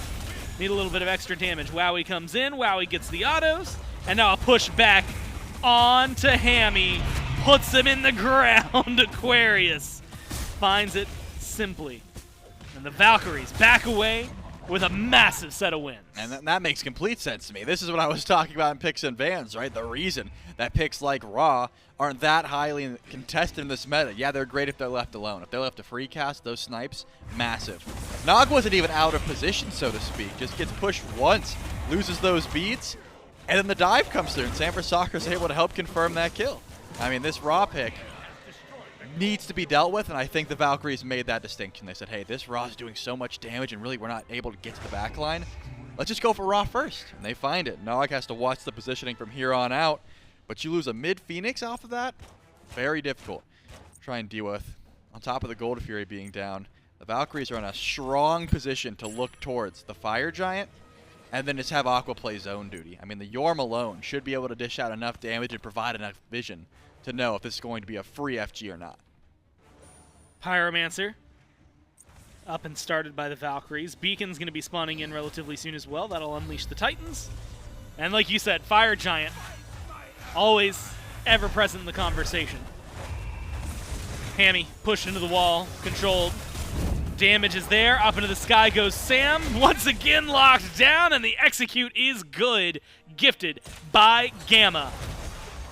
Need a little bit of extra damage. Wowy comes in. Wowy gets the autos. And now a push back on to Hámmy. Puts him in the ground. Aquarius finds it simply. And the Valkyries back away with a massive set of wins. And that makes complete sense to me. This is what I was talking about in picks and bans, right? The reason that picks like Raw aren't that highly contested in this meta. Yeah, they're great if they're left alone. If they're left to free cast, those snipes, massive. Nog wasn't even out of position, so to speak. Just gets pushed once, loses those beats, and then the dive comes through, and Xbalanque is able to help confirm that kill. I mean, this Raw pick needs to be dealt with, and I think the Valkyries made that distinction. They said, hey, this Raw is doing so much damage, and really we're not able to get to the back line. Let's just go for Raw first. And they find it. Nog has to watch the positioning from here on out, but you lose a mid-Phoenix off of that? Very difficult to try and deal with. On top of the Gold Fury being down, the Valkyries are in a strong position to look towards the Fire Giant, and then just have Aqua play zone duty. I mean, the Jorm alone should be able to dish out enough damage and provide enough vision to know if this is going to be a free FG or not. Pyromancer up and started by the Valkyries. Beacon's going to be spawning in relatively soon as well. That'll unleash the Titans. And like you said, Fire Giant, always ever present in the conversation. Hámmy pushed into the wall, controlled. Damage is there. Up into the sky goes Sam. Once again locked down, and the execute is good. Gifted by Gamma.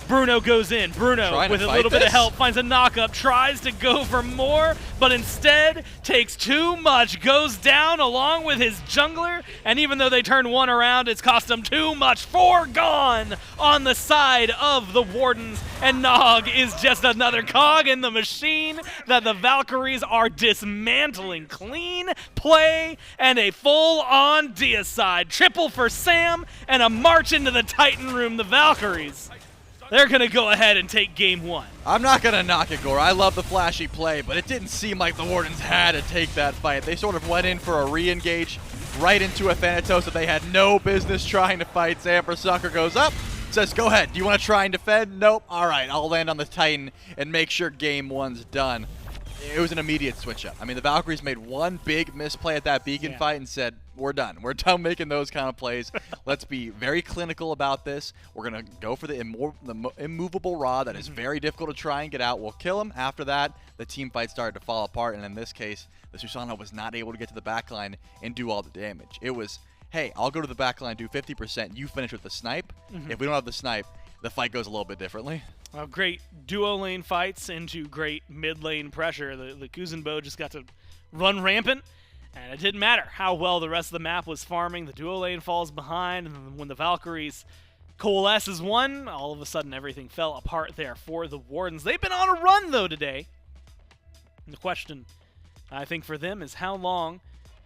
Bruno goes in. Bruno, with a little bit of help, finds a knock-up, tries to go for more, but instead takes too much, goes down along with his jungler, and even though they turn one around, it's cost him too much. 4 gone on the side of the Wardens, and Nog is just another cog in the machine that the Valkyries are dismantling. Clean play and a full-on deicide. Triple for Sam and a march into the Titan room. The Valkyries, they're going to go ahead and take game 1. I'm not going to knock it, Gore. I love the flashy play, but it didn't seem like the Wardens had to take that fight. They sort of went in for a re-engage right into a Thanatos that they had no business trying to fight. Xbalanque goes up, says, go ahead. Do you want to try and defend? Nope. All right, I'll land on the Titan and make sure game 1's done. It was an immediate switch up. I mean, the Valkyries made one big misplay at that Beacon fight and said, we're done. We're done making those kind of plays. Let's be very clinical about this. We're going to go for the immovable Ra that is very difficult to try and get out. We'll kill him. After that, the team fight started to fall apart, and in this case, the Susano was not able to get to the backline and do all the damage. It was, hey, I'll go to the backline, do 50%. You finish with the snipe. If we don't have the snipe, the fight goes a little bit differently. Well, great duo lane fights into great mid lane pressure. The Kuzenbo just got to run rampant, and it didn't matter how well the rest of the map was farming. The duo lane falls behind, and when the Valkyries coalesce as one, all of a sudden everything fell apart there for the Wardens. They've been on a run, though, today. And the question, I think, for them is how long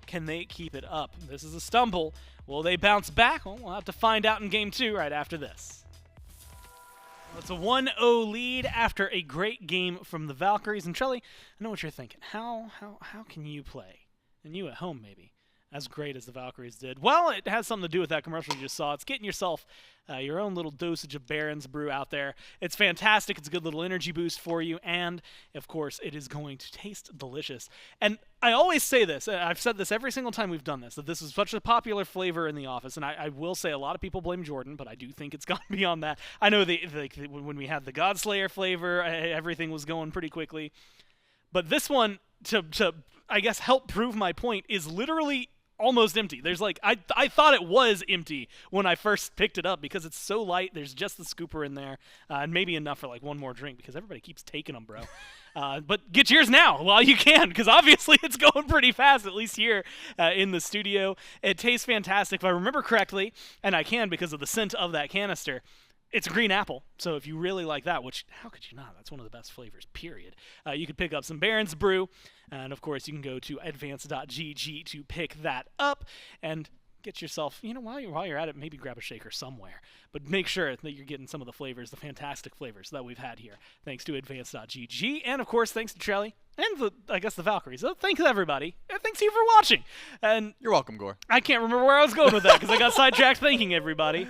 can they keep it up? This is a stumble. Will they bounce back? Well, we'll have to find out in game 2 right after this. It's a 1-0 lead after a great game from the Valkyries. And Trelly, I know what you're thinking. How can you play, and you at home maybe, as great as the Valkyries did? Well, it has something to do with that commercial you just saw. It's getting yourself your own little dosage of Baron's Brew out there. It's fantastic. It's a good little energy boost for you. And, of course, it is going to taste delicious. And I always say this. I've said this every single time we've done this, that this is such a popular flavor in the office. And I will say a lot of people blame Jordan, but I do think it's gone beyond that. I know when we had the Godslayer flavor, everything was going pretty quickly. But this one, to I guess, help prove my point, is literally almost empty. There's like, I thought it was empty when I first picked it up because it's so light. There's just the scooper in there, and maybe enough for like one more drink because everybody keeps taking them, bro. But get yours now while you can, because obviously it's going pretty fast, at least here in the studio. It tastes fantastic. If I remember correctly, and I can because of the scent of that canister, it's a green apple, so if you really like that, which, how could you not? That's one of the best flavors, period. You could pick up some Baron's Brew, and of course you can go to advance.gg to pick that up and get yourself, while you're at it, maybe grab a shaker somewhere. But make sure that you're getting some of the flavors, the fantastic flavors that we've had here, thanks to advance.gg, and of course thanks to Trelly, and I guess the Valkyries. So thanks everybody, and thanks you for watching. And you're welcome, Gore. I can't remember where I was going with that, because I got sidetracked thanking everybody.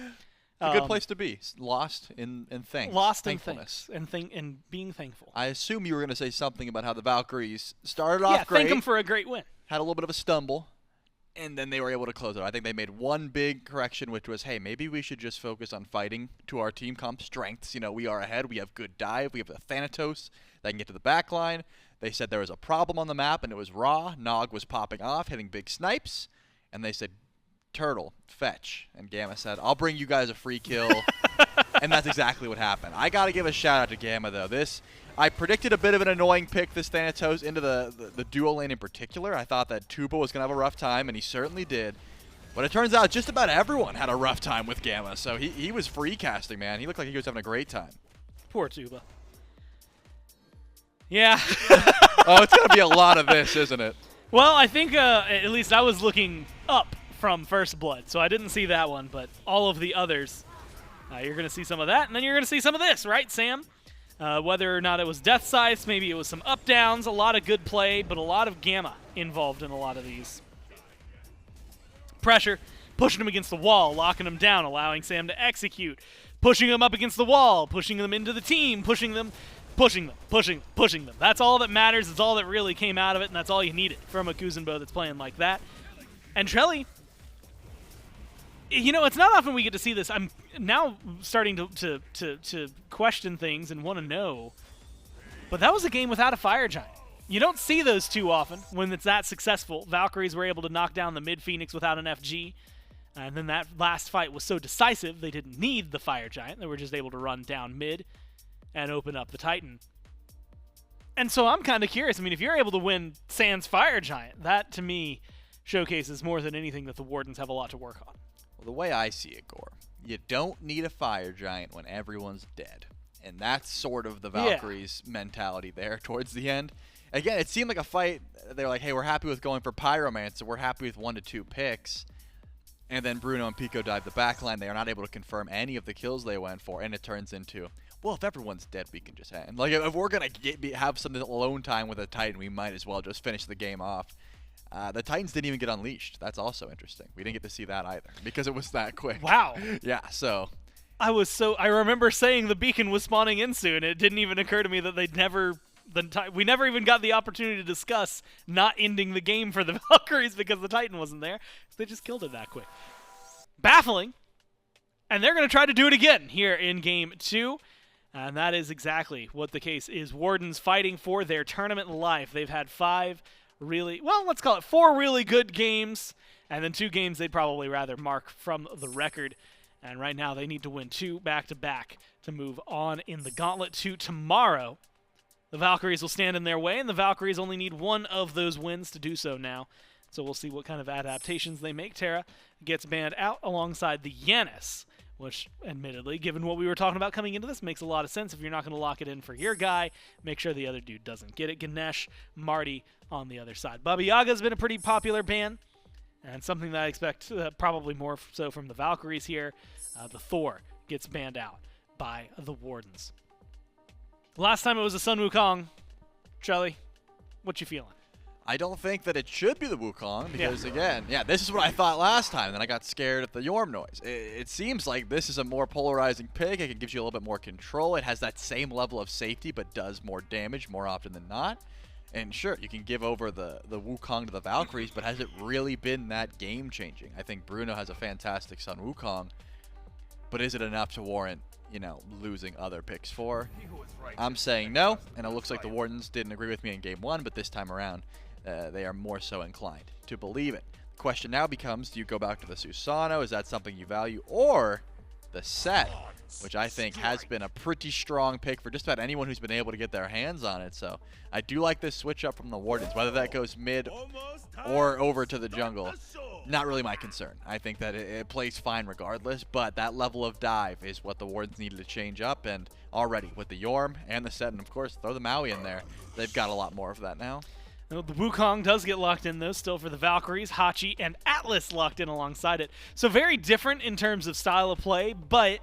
It's a good place to be. Lost in thanks. Lost in thanks. And being thankful. I assume you were going to say something about how the Valkyries started off great. Thank them for a great win. Had a little bit of a stumble. and then they were able to close it. I think they made one big correction, which was, hey, maybe we should just focus on fighting to our team comp strengths. You know, we are ahead. We have good dive. We have a Thanatos that can get to the back line. They said there was a problem on the map, and it was raw. Nog was popping off, hitting big snipes. And they said, Turtle, fetch. And Gamma said, I'll bring you guys a free kill. And that's exactly what happened. I got to give a shout out to Gamma, though. I predicted a bit of an annoying pick, this Thanatos, into the duo lane in particular. I thought that Tubahh was going to have a rough time, and he certainly did. But it turns out just about everyone had a rough time with Gamma, so he was free casting, man. He looked like he was having a great time. Poor Tubahh. Yeah. Oh, it's going to be a lot of this, isn't it? Well, I think at least I was looking up from First Blood, so I didn't see that one, but all of the others, you're going to see some of that, and then you're going to see some of this, right, Sam? Whether or not it was Death Scythe, maybe it was some up-downs, a lot of good play, but a lot of Gamma involved in a lot of these. Pressure, pushing him against the wall, locking him down, allowing Sam to execute, pushing him up against the wall, pushing them into the team, pushing them. That's all that matters. It's all that really came out of it, and that's all you needed from a Kuzenbo that's playing like that. And Trelly, you know, it's not often we get to see this. I'm now starting to question things and want to know. But that was a game without a Fire Giant. You don't see those too often when it's that successful. Valkyries were able to knock down the mid Phoenix without an FG. And then that last fight was so decisive, they didn't need the Fire Giant. They were just able to run down mid and open up the Titan. And so I'm kind of curious. I mean, if you're able to win Sans Fire Giant, that to me showcases more than anything that the Wardens have a lot to work on. Well, the way I see it, Gore, you don't need a Fire Giant when everyone's dead. And that's sort of the Valkyries' mentality there towards the end. Again, it seemed like a fight. They're like, hey, we're happy with going for Pyromancer. We're happy with 1 to 2 picks. And then Bruno and Pico dive the backline. They are not able to confirm any of the kills they went for. And it turns into, well, if everyone's dead, we can just end. Like, if we're going to have some alone time with a Titan, we might as well just finish the game off. The Titans didn't even get unleashed. That's also interesting. We didn't get to see that either because it was that quick. Wow. Yeah, so. I remember saying the beacon was spawning in soon. It didn't even occur to me that we never even got the opportunity to discuss not ending the game for the Valkyries because the Titan wasn't there. They just killed it that quick. Baffling. And they're going to try to do it again here in Game 2. And that is exactly what the case is. Wardens fighting for their tournament life. They've had 4 really good games, and then 2 games they'd probably rather mark from the record. And right now they need to win 2 back-to-back to move on in the Gauntlet to tomorrow. The Valkyries will stand in their way, and the Valkyries only need 1 of those wins to do so now. So we'll see what kind of adaptations they make. Terra gets banned out alongside the Yanis, which, admittedly, given what we were talking about coming into this, makes a lot of sense. If you're not going to lock it in for your guy, make sure the other dude doesn't get it. Ganesh, Marty on the other side. Baba Yaga's been a pretty popular ban, and something that I expect probably more so from the Valkyries here. The Thor gets banned out by the Wardens. Last time it was a Sun Wukong. Trelly, what you feeling? I don't think that it should be the Wukong because, again, this is what I thought last time. Then I got scared at the Yorm noise. It seems like this is a more polarizing pick. It gives you a little bit more control. It has that same level of safety but does more damage more often than not. And sure, you can give over the Wukong to the Valkyries, but has it really been that game-changing? I think Bruno has a fantastic Sun Wukong, but is it enough to warrant, losing other picks for? I'm saying no, and it looks like the Wardens didn't agree with me in Game 1, but this time around, they are more so inclined to believe it. The question now becomes, do you go back to the Susano? Is that something you value? Or the set, which I think has been a pretty strong pick for just about anyone who's been able to get their hands on it. So I do like this switch up from the Wardens, whether that goes mid or over to the jungle. Not really my concern. I think that it plays fine regardless, but that level of dive is what the Wardens needed to change up, and already with the Yorm and the set, and of course throw the Maui in there, they've got a lot more of that now. The Wukong does get locked in, though, still for the Valkyries. Hachi and Atlas locked in alongside it. So very different in terms of style of play, but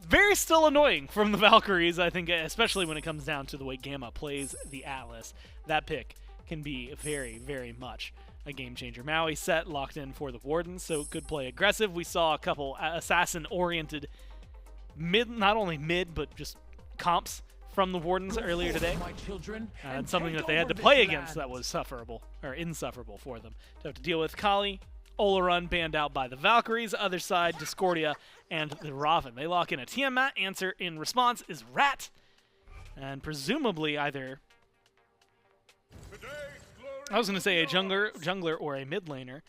very still annoying from the Valkyries, I think, especially when it comes down to the way Gamma plays the Atlas. That pick can be very, very much a game changer. Maui set locked in for the Wardens, so could play aggressive. We saw a couple assassin-oriented not only mid, but just comps from the Wardens earlier today. My children, And something that they had to play against that was sufferable, or insufferable for them. To have to deal with Kali, Ullr banned out by the Valkyries, other side, Discordia, and the Raven. They lock in a Tiamat. Answer in response is Rat, and presumably either, I was going to say a jungler or a mid laner.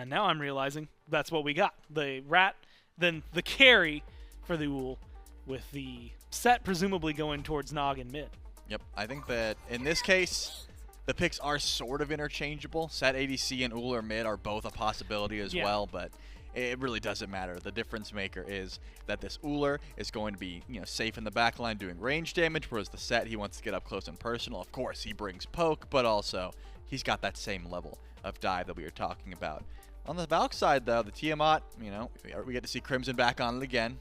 Now I'm realizing that's what we got. The Rat, then the carry for the Ull, with the set presumably going towards Nog and mid. Yep, I think that in this case, the picks are sort of interchangeable. Set ADC and Ullr mid are both a possibility as well, but it really doesn't matter. The difference maker is that this Ullr is going to be, safe in the backline doing range damage, whereas the set, he wants to get up close and personal. Of course, he brings poke, but also he's got that same level of dive that we were talking about. On the Valk side, though, the Tiamat, we get to see Crimson back on it again.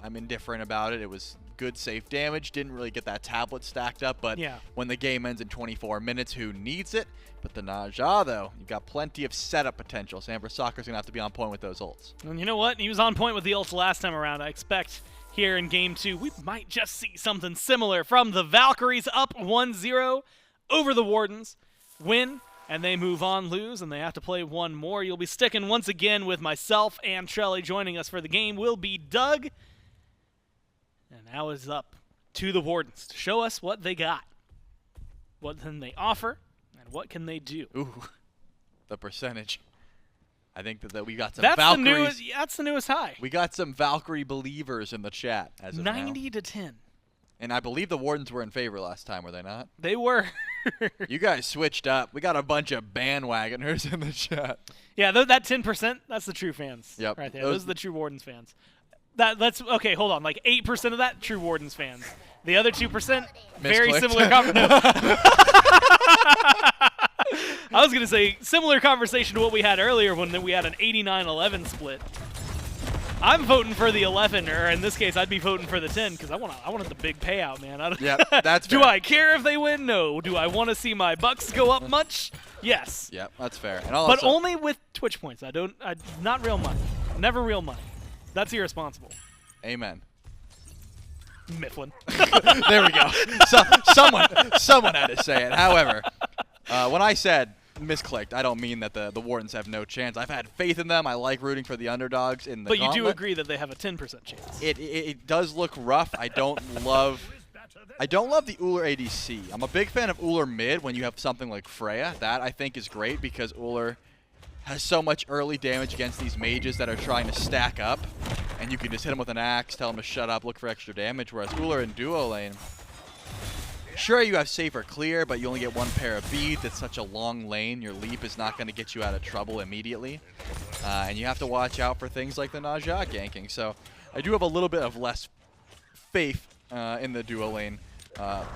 I'm indifferent about it. It was good, safe damage. Didn't really get that tablet stacked up, but when the game ends in 24 minutes, who needs it? But the nnog, though, you've got plenty of setup potential. SamVerSoccer's going to have to be on point with those ults. And you know what? He was on point with the ults last time around. I expect here in Game 2, we might just see something similar from the Valkyries, up 1-0 over the Wardens. Win, and they move on, lose, and they have to play one more. You'll be sticking once again with myself and Trelly. Joining us for the game will be Doug. And now it's up to the Wardens to show us what they got. What can they offer, and what can they do? Ooh, the percentage. I think that we got some that's Valkyries. That's the newest high. We got some Valkyrie believers in the chat as of 90 to 10. And I believe the Wardens were in favor last time, were they not? They were. You guys switched up. We got a bunch of bandwagoners in the chat. Yeah, that 10%, that's the true fans. Yep. Right there. Those are the true Wardens fans. That's okay, hold on. Like 8% of that, true Wardens fans. The other 2%, very similar I was going to say similar conversation to what we had earlier when we had an 89-11 split. I'm voting for the 11, or in this case, I'd be voting for the 10 because I wanted the big payout, man. Yep, that's fair. Do I care if they win? No. Do I want to see my Bucks go up much? Yes. Yep, that's fair. And but only with Twitch points. Not real money. Never real money. That's irresponsible. Amen. Mifflin. There we go. Someone had to say it. However, when I said misclicked, I don't mean that the Wardens have no chance. I've had faith in them. I like rooting for the underdogs in the But Gauntlet. you do agree that they have a 10% chance. It does look rough. I don't love the Ullr ADC. I'm a big fan of Ullr mid when you have something like Freya. That I think is great because Ullr has so much early damage against these mages that are trying to stack up, and you can just hit them with an axe, tell them to shut up, look for extra damage, whereas Ullr in duo lane, sure, you have safer clear, but you only get one pair of beads. It's such a long lane. Your leap is not going to get you out of trouble immediately. And you have to watch out for things like the nnog ganking. So I do have a little bit of less faith in the duo lane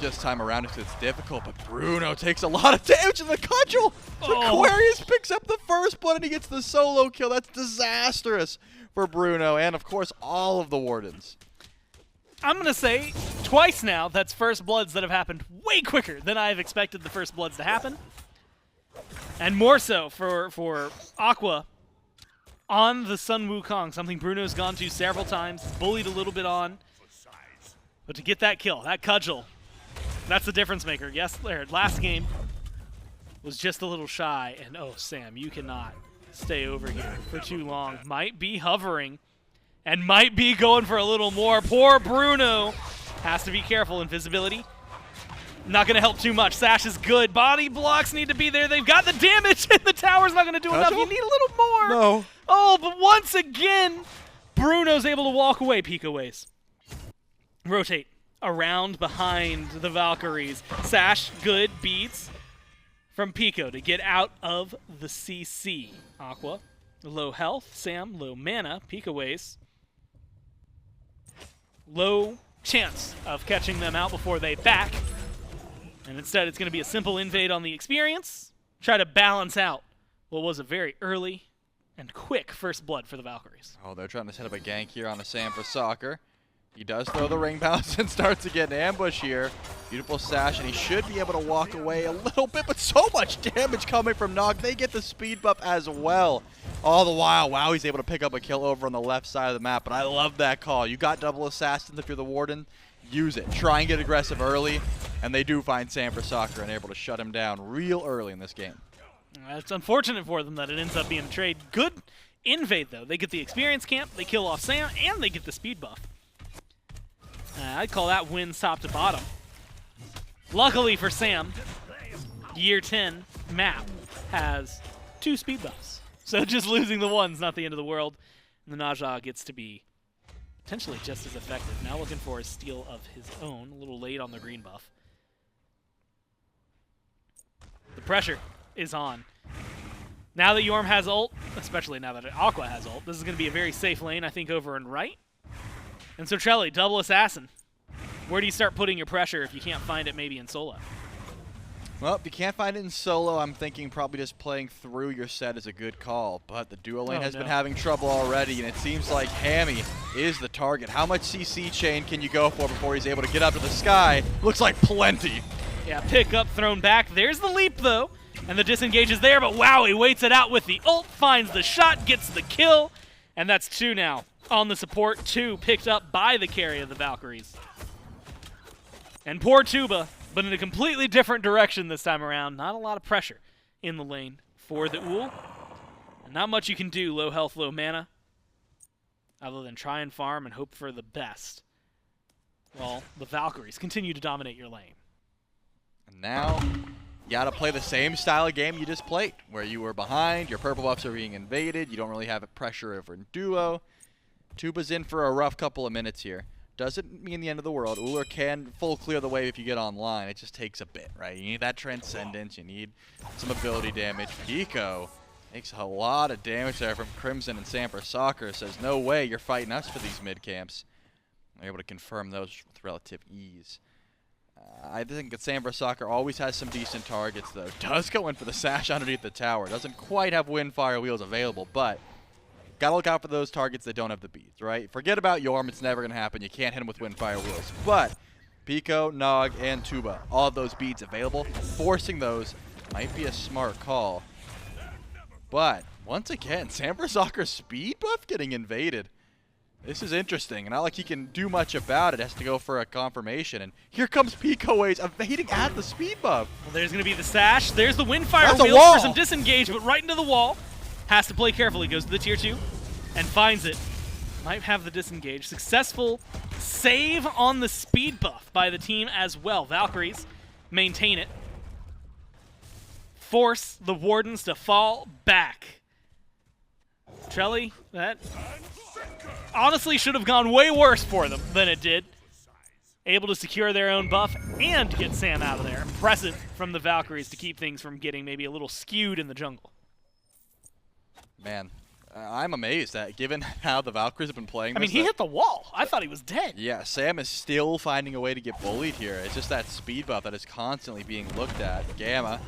this time around because it's difficult. But Bruno takes a lot of damage in the cudgel. Aquarius picks up the first blood and he gets the solo kill. That's disastrous for Bruno and, of course, all of the Wardens. I'm going to say twice now that's first bloods that have happened way quicker than I've expected the first bloods to happen. And more so for Aqua on the Sun Wukong, something Bruno's gone to several times, bullied a little bit on. But to get that kill, that cudgel, that's the difference maker. Yes, last game was just a little shy. And oh, Sam, you cannot stay over here for too long. Might be hovering. And might be going for a little more. Poor Bruno has to be careful. Invisibility, not going to help too much. Sash is good. Body blocks need to be there. They've got the damage, and the tower's not going to do enough. You need a little more. No. Oh, but once again, Bruno's able to walk away. Picoways. Rotate around behind the Valkyries. Sash, good. Beats from Pico to get out of the CC. Aqua, low health. Sam, low mana. Picoways, low chance of catching them out before they back. And instead, it's going to be a simple invade on the experience. Try to balance out what was a very early and quick first blood for the Valkyries. Oh, they're trying to set up a gank here on a SamVerSoccer. He does throw the ring bounce and starts to get an ambush here. Beautiful sash, and he should be able to walk away a little bit, but so much damage coming from Nog. They get the speed buff as well. All the while, wow, he's able to pick up a kill over on the left side of the map, but I love that call. You got double assassins if you're the Warden, use it. Try and get aggressive early, and they do find Xbalanque and able to shut him down real early in this game. It's unfortunate for them that it ends up being a trade. Good invade, though. They get the experience camp, they kill off Sam, and they get the speed buff. I'd call that wins top to bottom. Luckily for Sam, Year 10 map has 2 speed buffs. So just losing the one's not the end of the world. And the nnog gets to be potentially just as effective. Now looking for a steal of his own. A little late on the green buff. The pressure is on. Now that Jorm has ult, especially now that Aqua has ult, this is going to be a very safe lane, I think, over and right. And so Trelly, double assassin. Where do you start putting your pressure if you can't find it maybe in solo? Well, if you can't find it in solo, I'm thinking probably just playing through your set is a good call. But the duo lane has been having trouble already, and it seems like Hámmy is the target. How much CC chain can you go for before he's able to get up to the sky? Looks like plenty. Yeah, pick up, thrown back. There's the leap, though. And the disengage is there, but wow, he waits it out with the ult, finds the shot, gets the kill. And that's 2 now on the support. 2 picked up by the carry of the Valkyries. And poor Tubahh, but in a completely different direction this time around. Not a lot of pressure in the lane for the Ullr. And not much you can do, low health, low mana, other than try and farm and hope for the best. Well, the Valkyries continue to dominate your lane. And now, you gotta play the same style of game you just played, where you were behind, your purple buffs are being invaded, you don't really have a pressure over in duo. Tubah's in for a rough couple of minutes here. Doesn't mean the end of the world. Ullr can full clear the wave if you get online. It just takes a bit, right? You need that transcendence. You need some ability damage. Pico makes a lot of damage there from Crimson, and Xbalanque says, no way, you're fighting us for these mid camps. They're able to confirm those with relative ease. I think that Xbalanque always has some decent targets, though. Does go in for the sash underneath the tower. Doesn't quite have Windfire wheels available, but gotta look out for those targets that don't have the beads, right? Forget about Jorm, it's never gonna happen. You can't hit him with Windfire wheels. But Pico, Nog, and Tubahh, all of those beads available. Forcing those might be a smart call. But once again, Xbalanque's speed buff getting invaded. This is interesting, and not like he can do much about it. Has to go for a confirmation, and here comes Picoways evading at the speed buff. Well, there's going to be the sash. There's the Windfire That's a wheels wall. for some disengage, but right into the wall. Has to play carefully. Goes to the tier 2 and finds it. Might have the disengage. Successful save on the speed buff by the team as well. Valkyries maintain it. Force the Wardens to fall back. Trelly, that honestly should have gone way worse for them than it did. Able to secure their own buff and get Sam out of there. Impressive from the Valkyries to keep things from getting maybe a little skewed in the jungle. Man, I'm amazed at, given how the Valkyries have been playing. I mean, he hit the wall. I thought he was dead. Yeah, Sam is still finding a way to get bullied here. It's just that speed buff that is constantly being looked at. Gamma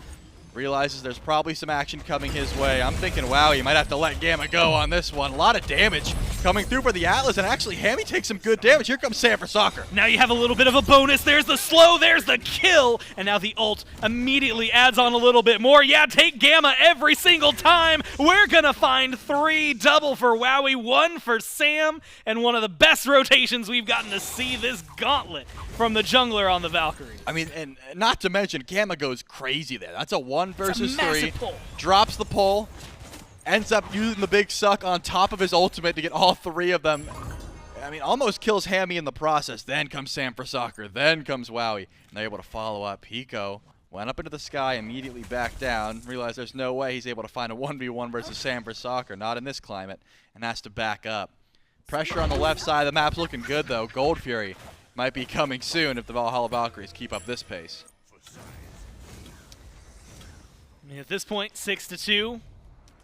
realizes there's probably some action coming his way. I'm thinking, wow, he might have to let Gamma go on this one. A lot of damage coming through for the Atlas, and actually Hámmy takes some good damage. Here comes Xbalanque. Now you have a little bit of a bonus. There's the slow, there's the kill, and now the ult immediately adds on a little bit more. Yeah, take Gamma every single time. We're gonna find 3 double for Wowy, 1 for Sam, and one of the best rotations we've gotten to see this Gauntlet from the jungler on the Valkyrie. I mean, and not to mention, Gamma goes crazy there. That's a 1 versus 3. massive pull. Drops the pull. Ends up using the big suck on top of his ultimate to get all 3 of them. I mean, almost kills Hámmy in the process. Then comes Xbalanque. Then comes Wowy. And they're able to follow up. Pico went up into the sky, immediately back down. Realized there's no way he's able to find a 1v1 versus Xbalanque. Not in this climate. And has to back up. Pressure on the left side. The map's looking good, though. Gold Fury might be coming soon if the Valhalla Valkyries keep up this pace. I mean, at this point, 6-2.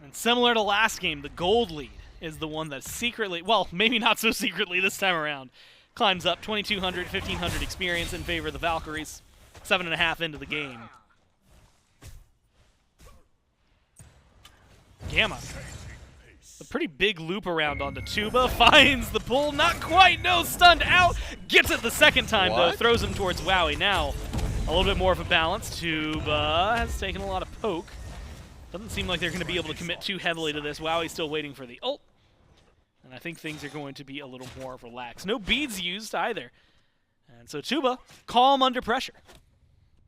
And similar to last game, the gold lead is the one that secretly, well, maybe not so secretly this time around, climbs up 2,200, 1,500 experience in favor of the Valkyries. 7.5 into the game. Gamma. A pretty big loop around onto Tubahh. Finds the pull. Not quite. No, stunned out. Gets it the second time, though. Throws him towards Wowy. Now, a little bit more of a balance. Tubahh has taken a lot of poke. Doesn't seem like they're going to be able to commit too heavily to this. Wowy's still waiting for the ult. And I think things are going to be a little more relaxed. No beads used either. And so Tubahh, calm under pressure.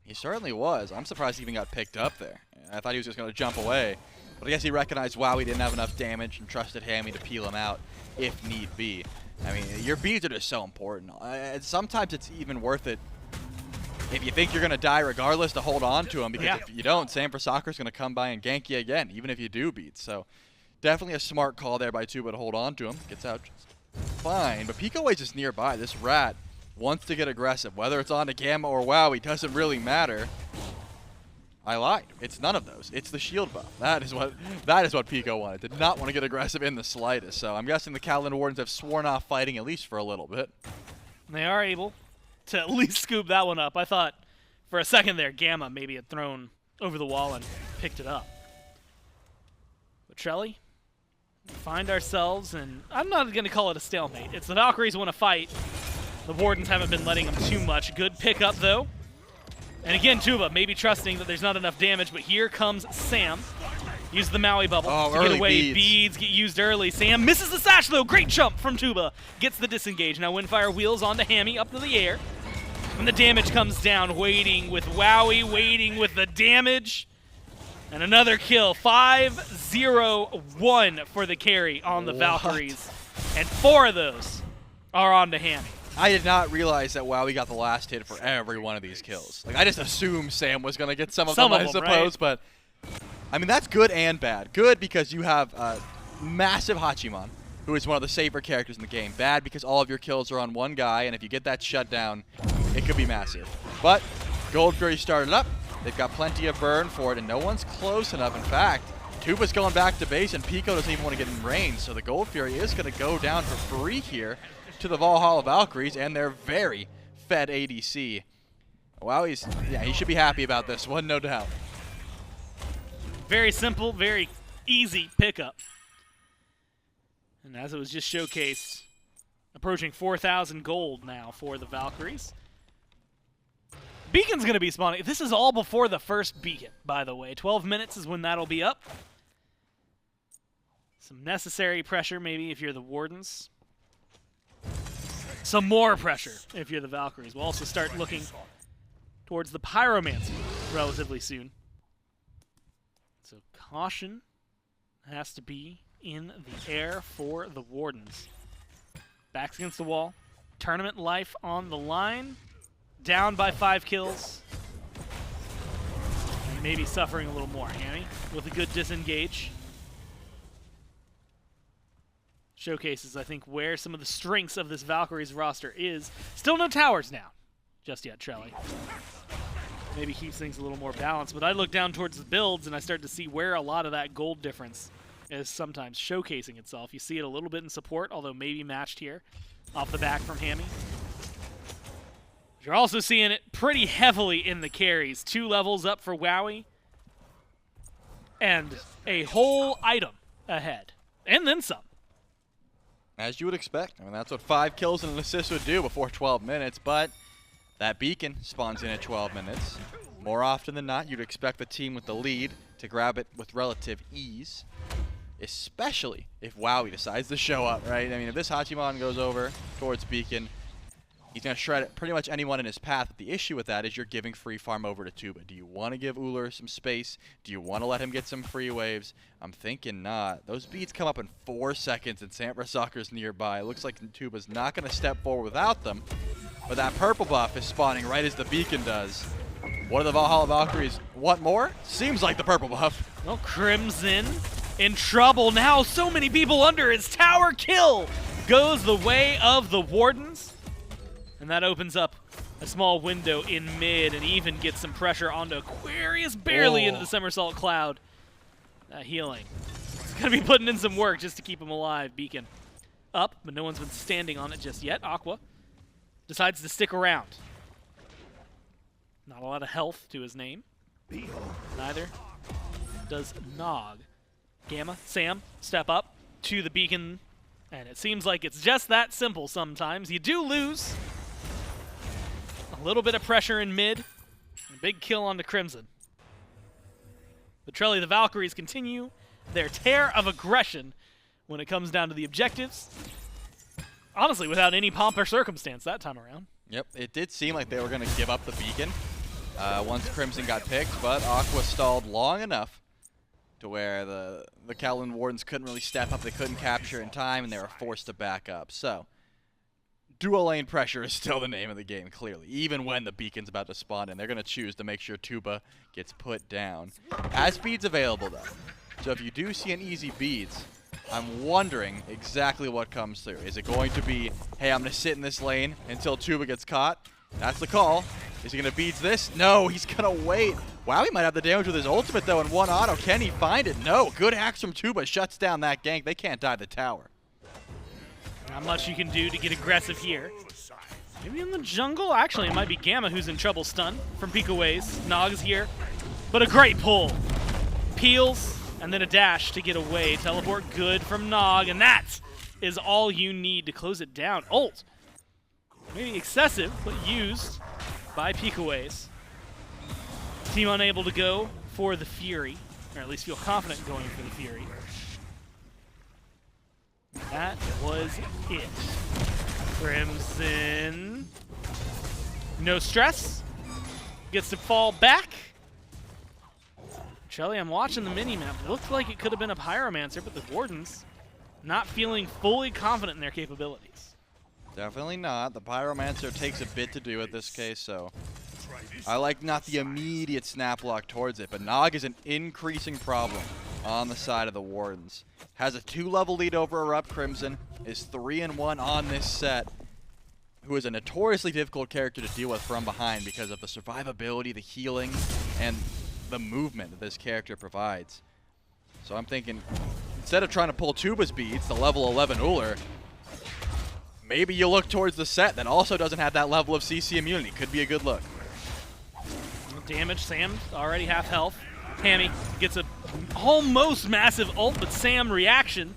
He certainly was. I'm surprised he even got picked up there. I thought he was just going to jump away. But I guess he recognized Wowy didn't have enough damage and trusted Hámmy to peel him out if need be. I mean, your beads are just so important. Sometimes it's even worth it if you think you're going to die regardless to hold on to him, because if you don't, Samprasakker's going to come by and gank you again, even if you do beat. So definitely a smart call there by Tubahh to hold on to him. Gets out just fine, but Picoways is nearby. This rat wants to get aggressive. Whether it's on to Gamma or Wowy doesn't really matter. I lied. It's none of those. It's the shield buff. That is what Pico wanted. Did not want to get aggressive in the slightest. So I'm guessing the Kaolin Wardens have sworn off fighting at least for a little bit. They are able to at least scoop that one up. I thought for a second there Gamma maybe had thrown over the wall and picked it up. But Trelly, we find ourselves in, I'm not going to call it a stalemate. It's the Valkyries want to fight. The Wardens haven't been letting them too much. Good pickup though. And again, Tubahh maybe trusting that there's not enough damage, but here comes Sam. Use the Maui bubble to get away. Beads get used early. Sam misses the sash though. Great jump from Tubahh. Gets the disengage. Now Windfire wheels onto Hámmy up to the air. And the damage comes down. Waiting with Wowy. Waiting with the damage. And another kill. 5-0-1 for the carry on the Valkyries. And 4 of those are onto Hámmy. I did not realize that Wowy got the last hit for every one of these kills. Like, I just assumed Sam was going to get some of them, I suppose. Right? But, I mean, that's good and bad. Good because you have a massive Hachiman, who is one of the safer characters in the game. Bad because all of your kills are on one guy, and if you get that shut down, it could be massive. But Gold Fury started up. They've got plenty of burn for it, and no one's close enough. In fact, Tubahh's going back to base, and Pico doesn't even want to get in range. So the Gold Fury is going to go down for free here to the Valhalla Valkyries and their very fed ADC. Wow, he should be happy about this one, no doubt. Very simple, very easy pickup. And as it was just showcased, approaching 4,000 gold now for the Valkyries. Beacon's going to be spawning. This is all before the first beacon, by the way. 12 minutes is when that'll be up. Some necessary pressure, maybe, if you're the Wardens. Some more pressure if you're the Valkyries. We'll also start looking towards the Pyromancer relatively soon. So caution has to be in the air for the Wardens. Backs against the wall. Tournament life on the line. Down by 5 kills. And maybe suffering a little more. Hámmy with a good disengage. Showcases, I think, where some of the strengths of this Valkyries roster is. Still no towers now. Just yet, Trelly. Maybe keeps things a little more balanced. But I look down towards the builds, and I start to see where a lot of that gold difference is sometimes showcasing itself. You see it a little bit in support, although maybe matched here off the back from Hámmy. You're also seeing it pretty heavily in the carries. 2 levels up for Wowy. And a whole item ahead. And then some. As you would expect. I mean, that's what 5 kills and an assist would do before 12 minutes, but that beacon spawns in at 12 minutes. More often than not, you'd expect the team with the lead to grab it with relative ease, especially if Wowy decides to show up, right? I mean, if this Hachiman goes over towards beacon, he's going to shred pretty much anyone in his path. But the issue with that is you're giving free farm over to Tubahh. Do you want to give Ullr some space? Do you want to let him get some free waves? I'm thinking not. Those beats come up in 4 seconds, and Samprasakker's nearby. It looks like Tubah's not going to step forward without them. But that purple buff is spawning right as the beacon does. What do the Valhalla Valkyries want more? Seems like the purple buff. Well, Crimson in trouble now. So many people under his tower. Kill goes the way of the Wardens. And that opens up a small window in mid and even gets some pressure onto Aquarius, barely into the somersault cloud. Healing. It's going to be putting in some work just to keep him alive. Beacon up, but no one's been standing on it just yet. Aqua decides to stick around. Not a lot of health to his name. Neither does nnog. Gamma, Sam, step up to the beacon. And it seems like it's just that simple sometimes. You do lose. A little bit of pressure in mid. A big kill onto Crimson. But Trelly, the Valkyries continue their tear of aggression when it comes down to the objectives. Honestly, without any pomp or circumstance that time around. Yep, it did seem like they were going to give up the beacon once Crimson got picked, but Aqua stalled long enough to where the Kaolin Wardens couldn't really step up. They couldn't capture in time, and they were forced to back up. So, dual lane pressure is still the name of the game, clearly. Even when the beacon's about to spawn in, they're going to choose to make sure Tubahh gets put down. Has beads available, though. So if you do see an easy beads, I'm wondering exactly what comes through. Is it going to be, hey, I'm going to sit in this lane until Tubahh gets caught? That's the call. Is he going to beads this? No, he's going to wait. Wow, he might have the damage with his ultimate, though, in one auto. Can he find it? No. Good hacks from Tubahh. Shuts down that gank. They can't dive the tower. Not much you can do to get aggressive here. Maybe in the jungle? Actually, it might be Gamma who's in trouble stun from Picoways. Nog's here. But a great pull. Peels, and then a dash to get away. Teleport good from Nog, and that is all you need to close it down. Ult. Maybe excessive, but used by Picoways. Team unable to go for the Fury, or at least feel confident going for the Fury. That was it. Crimson, no stress, gets to fall back. Shelly, I'm watching the mini-map. Looked like it could have been a Pyromancer, but the Wardens not feeling fully confident in their capabilities. Definitely not. The Pyromancer takes a bit to do in this case, so I like not the immediate snap lock towards it, but Nog is an increasing problem on the side of the Wardens. Has a 2-level lead over ErupTCrimson, is 3-1 on this set, who is a notoriously difficult character to deal with from behind because of the survivability, the healing, and the movement that this character provides. So I'm thinking, instead of trying to pull Tubahh's beads, the level 11 Ullr, maybe you look towards the set that also doesn't have that level of CC immunity. Could be a good look. Damage, Sam's already half health. Hámmy gets a almost massive ult, but Sam reaction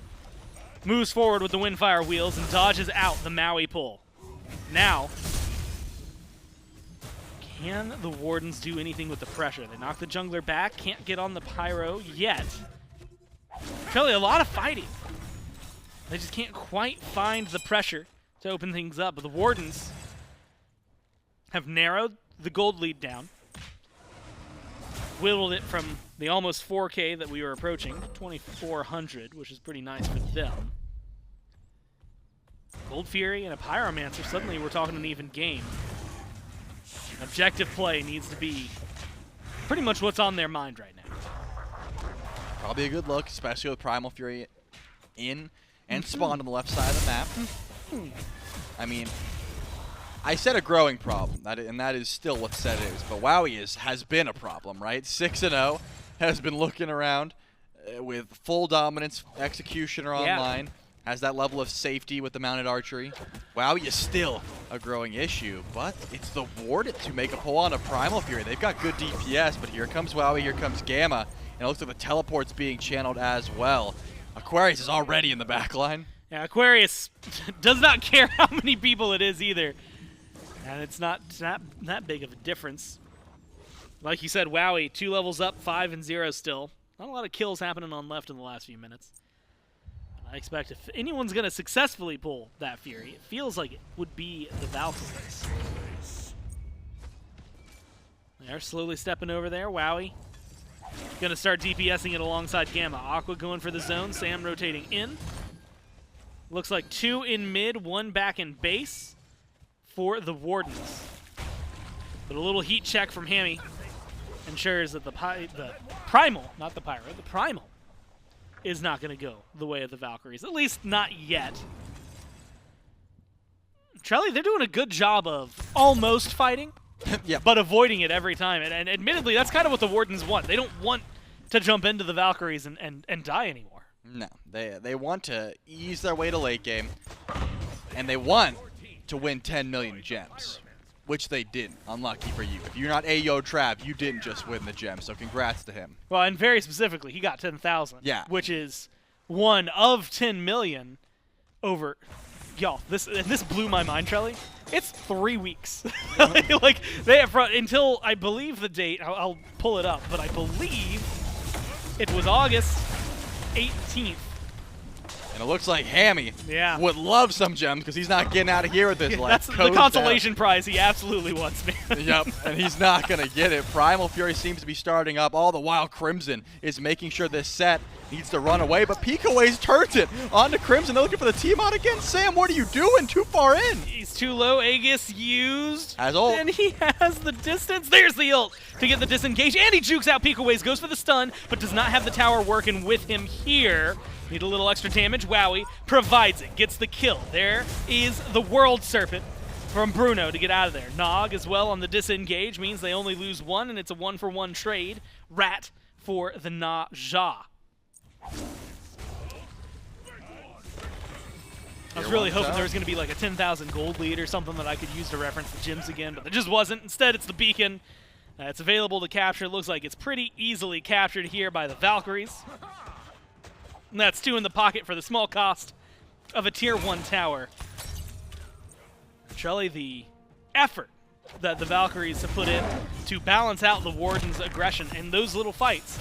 moves forward with the Windfire wheels and dodges out the Maui pull. Now, can the Wardens do anything with the pressure? They knock the jungler back, can't get on the Pyro yet. Really a lot of fighting. They just can't quite find the pressure to open things up, but the Wardens have narrowed the gold lead down. Whittled it from the almost 4K that we were approaching, 2,400, which is pretty nice for them. Gold Fury and a Pyromancer, suddenly we're talking an even game. Objective play needs to be pretty much what's on their mind right now. Probably a good look, especially with Primal Fury in and spawned on the left side of the map. I mean, I said a growing problem, and that is still what said it is. But Wowy has been a problem, right? 6-0, has been looking around with full dominance, Executioner online, has that level of safety with the mounted archery. Wowy is still a growing issue, but it's the Wardens who make a pull on a Primal Fury. They've got good DPS, but here comes Wowy, here comes Gamma, and it looks like the teleport's being channeled as well. Aquarius is already in the backline. Yeah, Aquarius does not care how many people it is either. And it's not that big of a difference. Like you said, Wowy, 2 levels up, 5-0 still. Not a lot of kills happening on left in the last few minutes. I expect if anyone's going to successfully pull that Fury, it feels like it would be the Valkyries. They're slowly stepping over there. Wowy going to start DPSing it alongside Gamma. Aqua going for the zone. Sam rotating in. Looks like 2 in mid, 1 back in base for the Wardens. But a little heat check from Hámmy ensures that the Primal, not the Pyro, the Primal is not going to go the way of the Valkyries. At least not yet. Trelly, they're doing a good job of almost fighting, but avoiding it every time. And admittedly, that's kind of what the Wardens want. They don't want to jump into the Valkyries and die anymore. No, they want to ease their way to late game, and they want to win 10 million gems, which they didn't. Unlucky for you. If you're not Ayo Trav, you didn't just win the gem, so congrats to him. Well, and very specifically, he got 10,000, which is 1 of 10 million over... Y'all, this blew my mind, Trelly. It's 3 weeks. Like, they have until, I believe the date, I'll pull it up, but I believe it was August 18th. And it looks like Hámmy would love some gems because he's not getting out of here with this. That's the consolation prize he absolutely wants, man. Yep, and he's not going to get it. Primal Fury seems to be starting up. All the while, Crimson is making sure this set needs to run away, but Picoways turns it onto Crimson. They're looking for the Tiamat again. Sam, what are you doing? Too far in. He's too low. Aegis used. Has ult. And he has the distance. There's the ult to get the disengage. And he jukes out Picoways, goes for the stun, but does not have the tower working with him here. Need a little extra damage. Wowy provides it, gets the kill. There is the World Serpent from Bruno to get out of there. Nog as well on the disengage means they only lose one, and it's a 1-for-1 trade. Rat for the nnog. I was really hoping there was going to be like a 10,000 gold lead or something that I could use to reference the gyms again, but there just wasn't. Instead, it's the beacon. It's available to capture. It looks like it's pretty easily captured here by the Valkyries. And that's 2 in the pocket for the small cost of a tier 1 tower. Truly, the effort that the Valkyries have put in to balance out the Warden's aggression in those little fights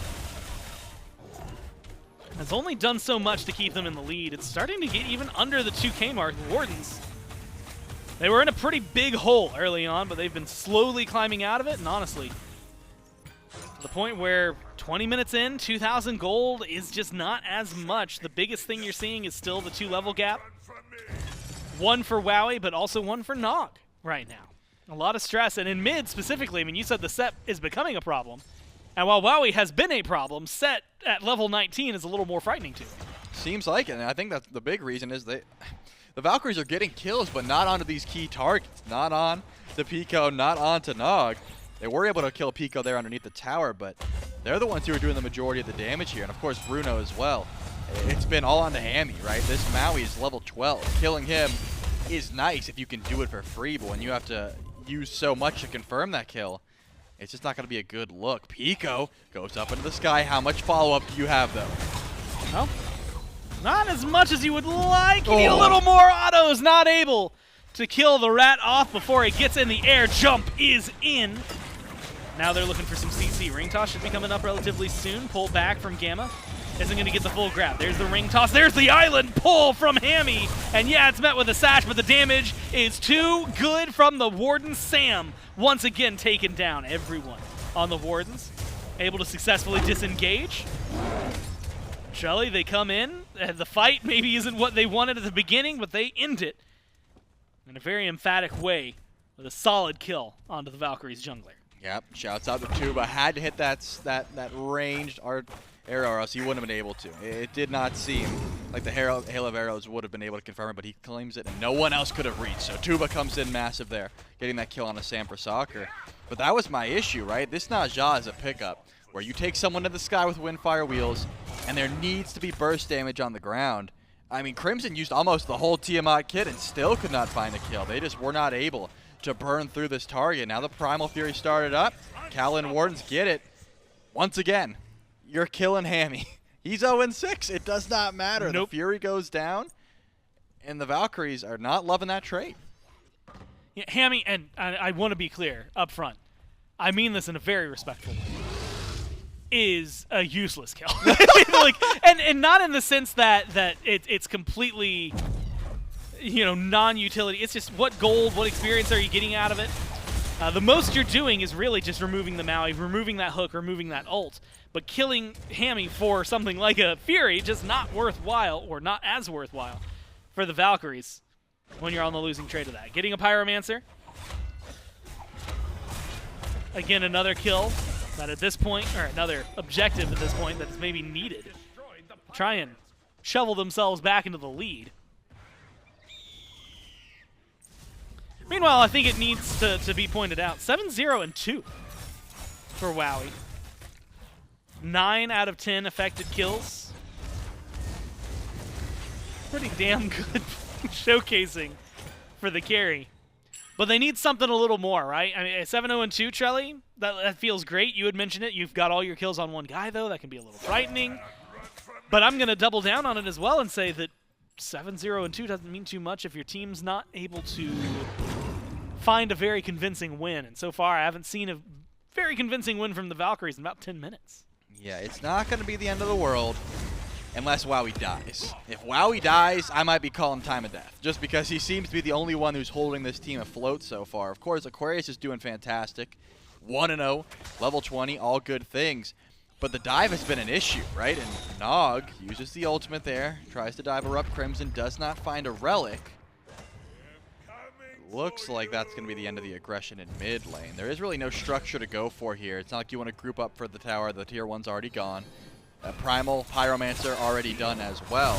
has only done so much to keep them in the lead. It's starting to get even under the 2K mark. The Wardens, they were in a pretty big hole early on, but they've been slowly climbing out of it, and honestly, to the point where 20 minutes in, 2,000 gold is just not as much. The biggest thing you're seeing is still the 2-level gap. 1 for Wowy, but also 1 for Nog right now. A lot of stress, and in mid specifically, I mean, you said the set is becoming a problem. And while Wowy has been a problem, set at level 19 is a little more frightening too. Seems like it, and I think that's the big reason is the Valkyries are getting kills, but not onto these key targets. Not on the Pico, not onto Nog. They were able to kill Pico there underneath the tower, but they're the ones who are doing the majority of the damage here, and of course Bruno as well. It's been all on to Hámmy, right? This Maui is level 12. Killing him is nice if you can do it for free, but when you have to use so much to confirm that kill, it's just not going to be a good look. Pico goes up into the sky. How much follow-up do you have, though? Well, not as much as you would like. You need a little more autos. Not able to kill the rat off before it gets in the air. Jump is in. Now they're looking for some CC. Ring toss should be coming up relatively soon. Pull back from Gamma. Isn't going to get the full grab. There's the ring toss. There's the island pull from Hámmy. And yeah, it's met with a sash, but the damage is too good from the Warden. Sam once again taken down. Everyone on the Wardens able to successfully disengage. Shelly, they come in. The fight maybe isn't what they wanted at the beginning, but they end it in a very emphatic way with a solid kill onto the Valkyries jungler. Yep, shouts out to Tubahh. Had to hit that ranged arrow or else he wouldn't have been able to. It did not seem like the hail of arrows would have been able to confirm it, but he claims it and no one else could have reached. So Tubahh comes in massive there, getting that kill on a Sam for soccer. But that was my issue, right? This nnog is a pickup where you take someone to the sky with Windfire Wheels and there needs to be burst damage on the ground. I mean, Crimson used almost the whole Tiamat kit and still could not find a kill. They just were not able to burn through this target. Now the Primal Fury started up. Kaolin Wardens get it. Once again, you're killing Hámmy. He's 0-6. It does not matter. Nope. The Fury goes down, and the Valkyries are not loving that trade. Yeah, Hámmy, and I want to be clear up front, I mean this in a very respectful way, is a useless kill. Like, and not in the sense that it's completely, you know, non-utility. It's just what gold, what experience are you getting out of it? The most you're doing is really just removing the Maui, removing that hook, removing that ult. But killing Hámmy for something like a Fury, just not worthwhile, or not as worthwhile for the Valkyries when you're on the losing trade of that. Getting a Pyromancer. Again, another kill that at this point, or another objective at this point that is maybe needed. Try and shovel themselves back into the lead. Meanwhile, I think it needs to be pointed out. 7-0-2 for Wowy. 9 out of 10 affected kills. Pretty damn good showcasing for the carry. But they need something a little more, right? I mean, 7-0-2, Trelly, that feels great. You had mentioned it. You've got all your kills on one guy, though. That can be a little frightening. But I'm going to double down on it as well and say that 7-0-2 doesn't mean too much if your team's not able to find a very convincing win. And so far, I haven't seen a very convincing win from the Valkyries in about 10 minutes. Yeah, it's not going to be the end of the world. unless Wowy dies. If Wowy dies, I might be calling time of death, just because he seems to be the only one who's holding this team afloat so far. Of course, Aquarius is doing fantastic. 1-0, level 20, all good things. But the dive has been an issue, right? And nnog uses the ultimate there, tries to dive ErupTCrimson, does not find a relic. Looks like that's going to be the end of the aggression in mid lane. There is really no structure to go for here. It's not like you want to group up for the tower. The tier 1's already gone. Primal, Pyromancer already done as well.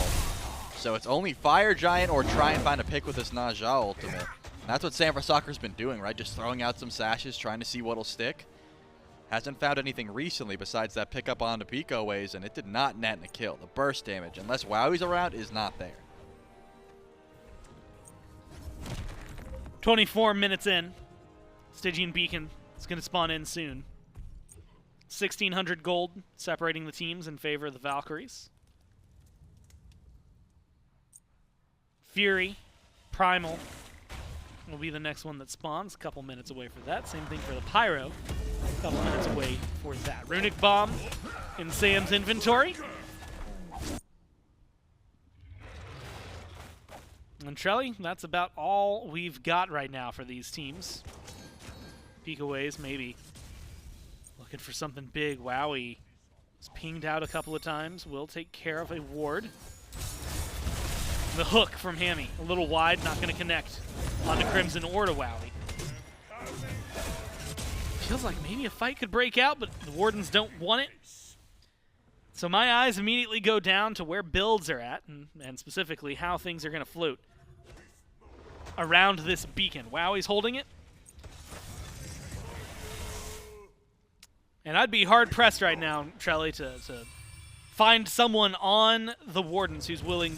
So it's only Fire Giant or try and find a pick with this nnog ultimate. And that's what Sanfrecsokr's been doing, right? Just throwing out some sashes, trying to see what'll stick. Hasn't found anything recently besides that pickup onto Picoways, and it did not net a kill. The burst damage, unless Wowy's around, is not there. 24 minutes in. Stygian Beacon is going to spawn in soon. 1,600 gold separating the teams in favor of the Valkyries. Fury, Primal will be the next one that spawns. A couple minutes away for that. Same thing for the Pyro. A couple minutes away for that. Runic Bomb in Sam's inventory. And Trelly, that's about all we've got right now for these teams. Picoways maybe looking for something big. Wowy was pinged out a couple of times. Will take care of a ward. The hook from Hámmy, a little wide, not going to connect onto Crimson or to Wowy. Feels like maybe a fight could break out, but the Wardens don't want it. So my eyes immediately go down to where builds are at, and specifically how things are going to float around this beacon. Wowy's holding it. And I'd be hard-pressed right now, Trelly, to find someone on the Wardens who's willing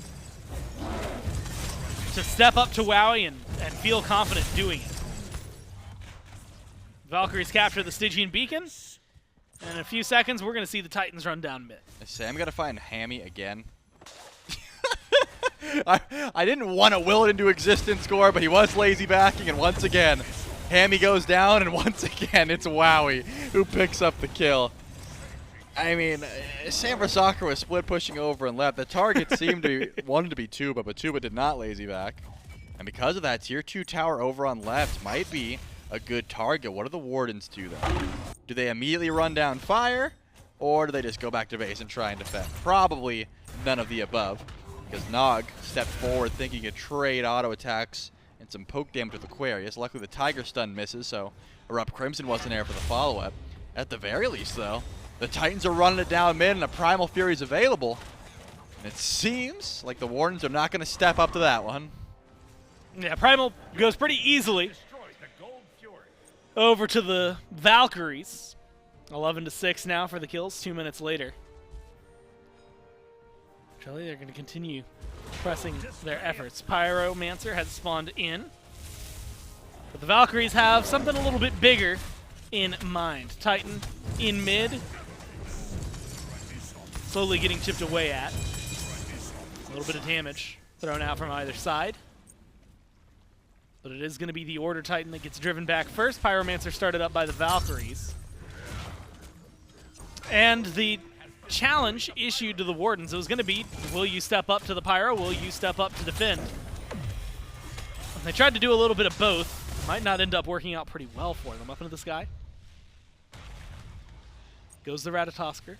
to step up to Wowy and feel confident doing it. Valkyries capture the Stygian Beacon. And in a few seconds, we're going to see the Titans run down mid. I'm going to find Hámmy again. I didn't want to will it into existence score, but he was lazy backing, and once again, Hámmy goes down, and once again, it's Wowy who picks up the kill. I mean, Sanfrecsokrr was split pushing over and left. The target seemed to wanted to be Tubahh, but Tubahh did not lazy back. And because of that, tier 2 tower over on left might be a good target. What do the Wardens do, though? Do they immediately run down fire, or do they just go back to base and try and defend? Probably none of the above, because nnog stepped forward thinking he'd trade auto attacks and some poke damage with Aquarius. Luckily, the Tiger Stun misses, so ErupTCrimson wasn't there for the follow-up. At the very least, though, the Titans are running it down mid, and a Primal Fury's available. And it seems like the Wardens are not going to step up to that one. Yeah, Primal goes pretty easily over to the Valkyries. 11-6 now for the kills, 2 minutes later. Actually, they're going to continue pressing their efforts. Pyromancer has spawned in. But the Valkyries have something a little bit bigger in mind. Titan in mid. Slowly getting chipped away at. A little bit of damage thrown out from either side. But it is going to be the Order Titan that gets driven back first. Pyromancer started up by the Valkyries. And the challenge issued to the Wardens, it was going to be, will you step up to the Pyro? Will you step up to defend? They tried to do a little bit of both. Might not end up working out pretty well for them. Up into the sky. Goes the Ratatoskr.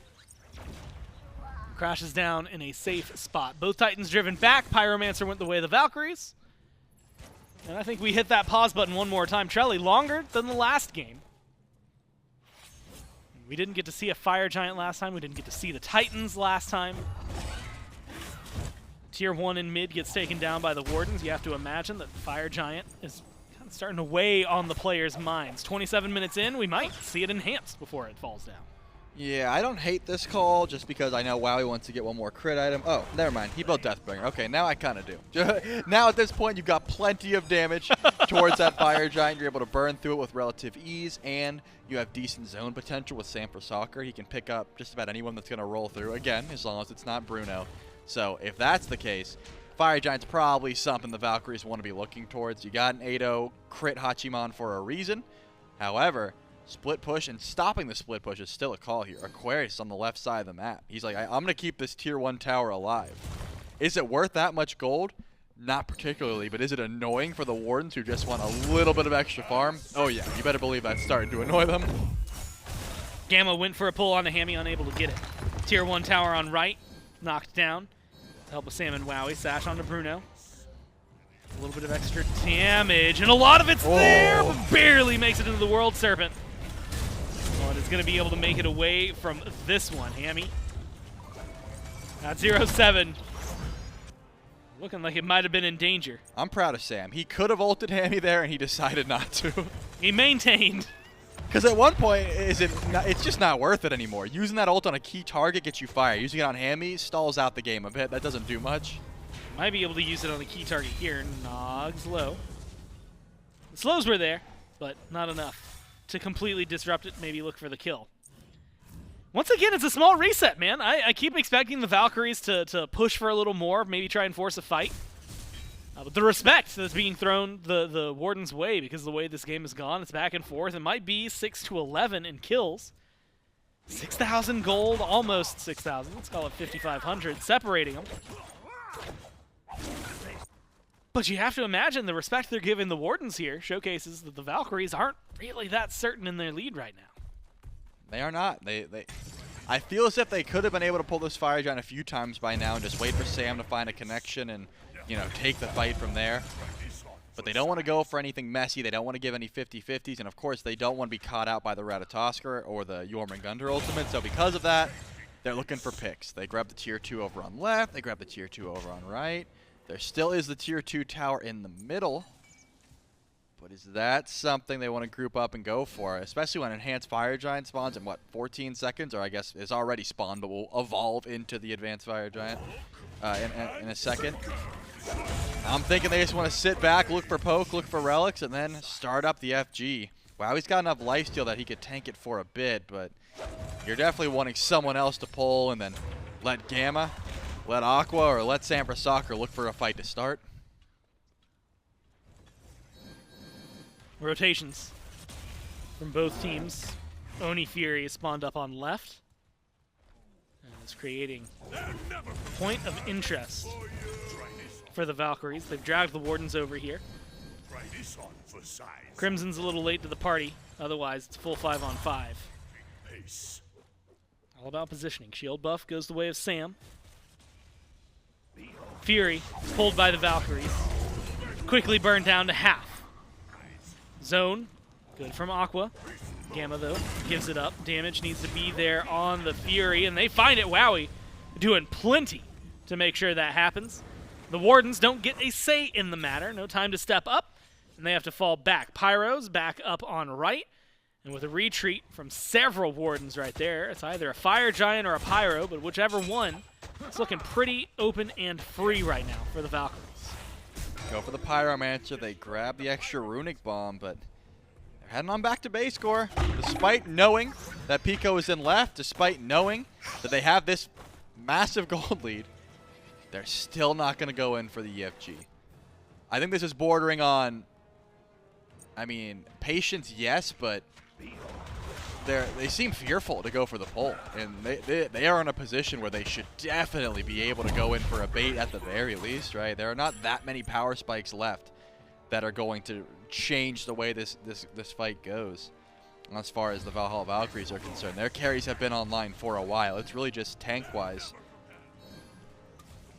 Crashes down in a safe spot. Both Titans driven back. Pyromancer went the way of the Valkyries. And I think we hit that pause button one more time. Trelly, longer than the last game. We didn't get to see a Fire Giant last time. We didn't get to see the Titans last time. Tier 1 in mid gets taken down by the Wardens. You have to imagine that Fire Giant is kind of starting to weigh on the players' minds. 27 minutes in, we might see it enhanced before it falls down. Yeah, I don't hate this call just because I know Wowy wants to get one more crit item. Oh, never mind. He built Deathbringer. Okay, now I kind of do. Now at this point, you've got plenty of damage towards that Fire Giant. You're able to burn through it with relative ease, and you have decent zone potential with Sanfrecsokrr. He can pick up just about anyone that's going to roll through, again, as long as it's not Bruno. So if that's the case, Fire Giant's probably something the Valkyries want to be looking towards. You got an 8-0 crit Hachiman for a reason. However, Split push, and stopping the split push is still a call here. Aquarius on the left side of the map. He's like, I'm going to keep this tier 1 tower alive. Is it worth that much gold? Not particularly, but is it annoying for the Wardens who just want a little bit of extra farm? Oh yeah, you better believe that's starting to annoy them. Gamma went for a pull on the Hámmy, unable to get it. Tier 1 tower on right, knocked down. To help with Sam and Wowy. Sash onto Bruno. A little bit of extra damage, and a lot of it's there, but barely makes it into the World Serpent. But it's going to be able to make it away from this one. Hámmy at 0-7. Looking like it might have been in danger. I'm proud of Sam. He could have ulted Hámmy there, and he decided not to. He maintained. Because at one point, it's just not worth it anymore. Using that ult on a key target gets you fire. Using it on Hámmy stalls out the game a bit. That doesn't do much. Might be able to use it on a key target here. Nog's low. The slows were there, but not enough to completely disrupt it, maybe look for the kill. Once again, it's a small reset, man. I keep expecting the Valkyries to push for a little more, maybe try and force a fight. But the respect that's being thrown the Warden's way, because of the way this game has gone, it's back and forth. It might be 6-11 in kills. 6,000 gold, almost 6,000. Let's call it 5,500, separating them. But you have to imagine the respect they're giving the Wardens here showcases that the Valkyries aren't really that certain in their lead right now. They are not. I feel as if they could have been able to pull this Fire Giant a few times by now and just wait for Sam to find a connection and, you know, take the fight from there. But they don't want to go for anything messy. They don't want to give any 50-50s. And, of course, they don't want to be caught out by the Ratatoskr or the Jormungandr ultimate. So because of that, they're looking for picks. They grab the tier 2 over on left. They grab the tier 2 over on right. There still is the tier 2 tower in the middle. But is that something they want to group up and go for? Especially when Enhanced Fire Giant spawns in, what, 14 seconds? Or I guess is already spawned, but will evolve into the Advanced Fire Giant in a second. I'm thinking they just want to sit back, look for poke, look for relics, and then start up the FG. Wow, he's got enough lifesteal that he could tank it for a bit, but you're definitely wanting someone else to pull and then let Gamma, let Aqua, or let SMITE look for a fight to start. Rotations from both teams. Oni Fury is spawned up on left. And is creating a point of interest for the Valkyries. They've dragged the Wardens over here. Crimson's a little late to the party. Otherwise, it's full 5-on-5. All about positioning. Shield buff goes the way of Sam. Fury pulled by the Valkyries. Quickly burned down to half. Zone, good from Aqua. Gamma, though, gives it up. Damage needs to be there on the Fury, and they find it. Wowy doing plenty to make sure that happens. The Wardens don't get a say in the matter. No time to step up, and they have to fall back. Pyros back up on right, and with a retreat from several Wardens right there, it's either a Fire Giant or a Pyro, but whichever one, it's looking pretty open and free right now for the Valkyries. Go for the Pyromancer. They grab the extra Runic Bomb, but they're heading on back to base score. Despite knowing that Pico is in left, despite knowing that they have this massive gold lead, they're still not going to go in for the EFG. I think this is bordering on, I mean, patience, yes, but they seem fearful to go for the pull. And they are in a position where they should definitely be able to go in for a bait at the very least, right? There are not that many power spikes left that are going to change the way this fight goes as far as the Valhalla Valkyries are concerned. Their carries have been online for a while. It's really just tank-wise.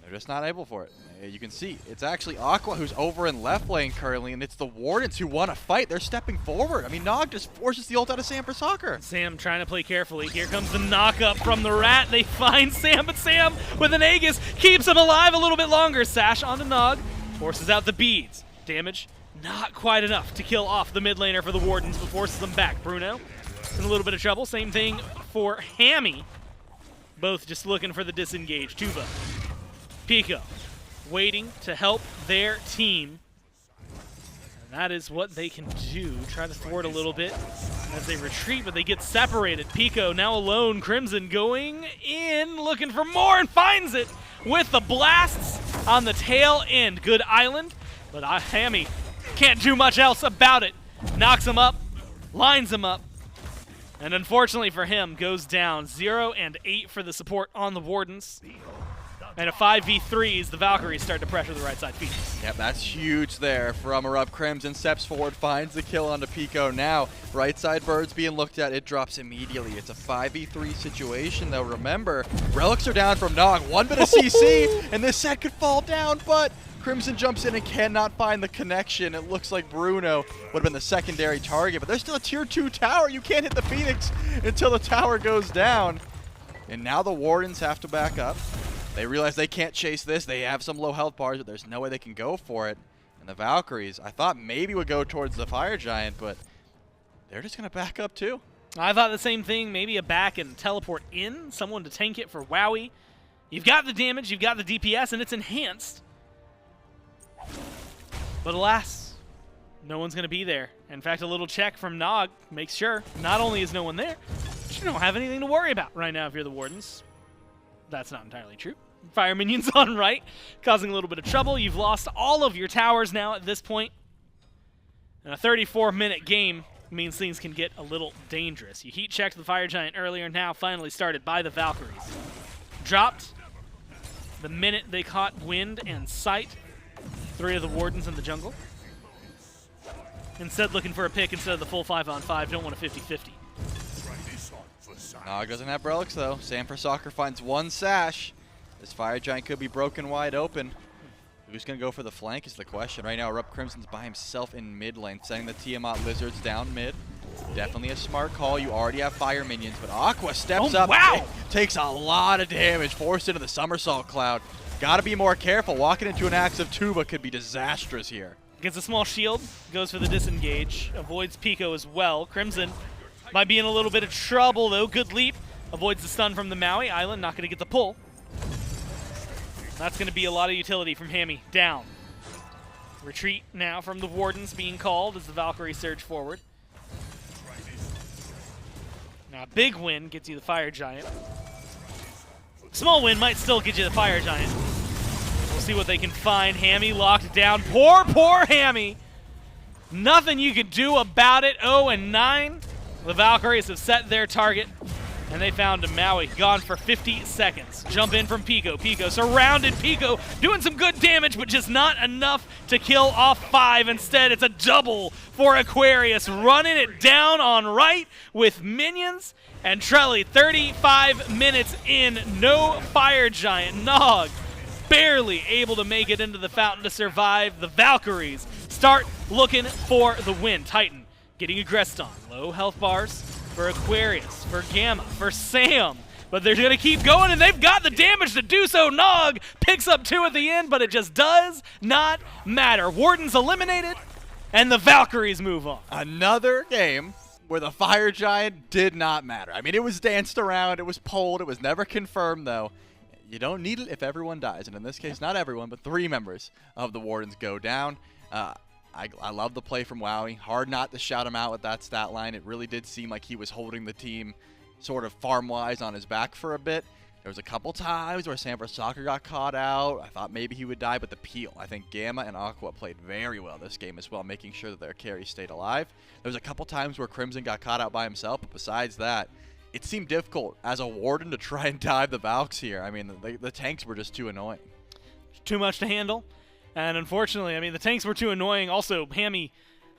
They're just not able for it. You can see it's actually Aqua who's over in left lane currently, and it's the Wardens who want to fight. They're stepping forward. I mean, Nog just forces the ult out of SMITE. Sam trying to play carefully. Here comes the knock-up from the Rat. They find Sam, but Sam with an Aegis keeps him alive a little bit longer. Sash onto Nog, forces out the beads. Damage not quite enough to kill off the mid laner for the Wardens, but forces them back. Bruno in a little bit of trouble. Same thing for Hámmy. Both just looking for the disengage. Tubahh, Pico, waiting to help their team. And that is what they can do. Try to thwart a little bit as they retreat, but they get separated. Pico now alone. Crimson going in, looking for more, and finds it with the blasts on the tail end. Good island, but Hámmy can't do much else about it. Knocks him up, lines him up, And unfortunately for him, goes down. 0 and 8 for the support on the Wardens. And a 5v3 as the Valkyries start to pressure the right side Phoenix. Yep, that's huge there from ErupTCrimson. Steps forward, finds the kill onto Pico. Now, right side Birds being looked at. It drops immediately. It's a 5v3 situation, though. Remember, relics are down from Nog. 1 bit of CC, and this set could fall down, but Crimson jumps in and cannot find the connection. It looks like Bruno would have been the secondary target, but there's still a tier 2 tower. You can't hit the Phoenix until the tower goes down. And now the Wardens have to back up. They realize they can't chase this. They have some low health bars, but there's no way they can go for it. And the Valkyries, I thought maybe would go towards the Fire Giant, but they're just going to back up too. I thought the same thing, maybe a back and teleport in, someone to tank it for Wowy. You've got the damage, you've got the DPS, and it's enhanced. But alas, no one's going to be there. In fact, a little check from Nog makes sure not only is no one there, but you don't have anything to worry about right now if you're the Wardens. That's not entirely true. Fire minions on right, causing a little bit of trouble. You've lost all of your towers now at this point. And a 34-minute game means things can get a little dangerous. You heat checked the Fire Giant earlier, now finally started by the Valkyries. Dropped the minute they caught wind and sight. 3 of the Wardens in the jungle. Instead looking for a pick instead of the full 5-on-5. Don't want a 50-50. Nog doesn't have relics though. Sam for Soccer finds 1 sash. This Fire Giant could be broken wide open. Who's going to go for the flank is the question. Right now, ErupTCrimson's by himself in mid lane, sending the Tiamat Lizards down mid. Definitely a smart call. You already have fire minions, but Aqua steps up. Wow! Takes a lot of damage, forced into the somersault cloud. Got to be more careful. Walking into an axe of Tubahh could be disastrous here. Gets a small shield, goes for the disengage, avoids Pico as well. Crimson might be in a little bit of trouble though. Good leap, avoids the stun from the Maui. Island not going to get the pull. That's going to be a lot of utility from Hámmy. Down. Retreat now from the Wardens being called as the Valkyrie surge forward. Now a big win gets you the Fire Giant. Small win might still get you the Fire Giant. We'll see what they can find. Hámmy locked down. Poor Hámmy. Nothing you can do about it. 0 and 9. The Valkyries have set their target, and they found a Maui. Gone for 50 seconds. Jump in from Pico. Pico surrounded. Pico doing some good damage, but just not enough to kill off 5. Instead, it's a double for Aquarius, running it down on right with minions. And Trelly, 35 minutes in, no Fire Giant. Nog barely able to make it into the fountain to survive. The Valkyries start looking for the win. Titan getting aggressed on. Low health bars for Aquarius, for Gamma, for Sam. But they're going to keep going, and they've got the damage to do so. Nog picks up 2 at the end, but it just does not matter. Wardens eliminated, and the Valkyries move on. Another game where the Fire Giant did not matter. I mean, it was danced around, it was pulled, it was never confirmed, though. You don't need it if everyone dies, and in this case, not everyone, but 3 members of the Wardens go down. I love the play from Wowy. Hard not to shout him out with that stat line. It really did seem like he was holding the team sort of farm-wise on his back for a bit. There was a couple times where Sam for Soccer got caught out. I thought maybe he would die, but the peel. I think Gamma and Aqua played very well this game as well, making sure that their carry stayed alive. There was a couple times where Crimson got caught out by himself, but besides that, it seemed difficult as a Warden to try and dive the Valks here. I mean, the tanks were just too annoying. Too much to handle. And unfortunately, I mean, the tanks were too annoying. Also, Hámmy,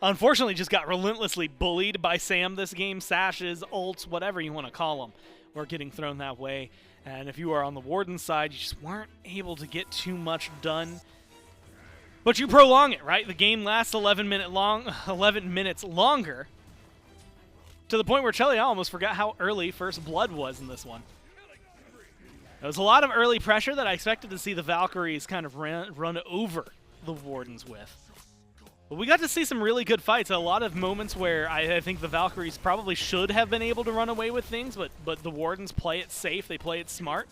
unfortunately, just got relentlessly bullied by Sam this game. Sashes, ults, whatever you want to call them, were getting thrown that way. And if you are on the Warden side, you just weren't able to get too much done. But you prolong it, right? The game lasts 11 minutes longer. To the point where Chelly almost forgot how early First Blood was in this one. There was a lot of early pressure that I expected to see the Valkyries kind of run over the Wardens with. But we got to see some really good fights. A lot of moments where I think the Valkyries probably should have been able to run away with things, but the Wardens play it safe, they play it smart.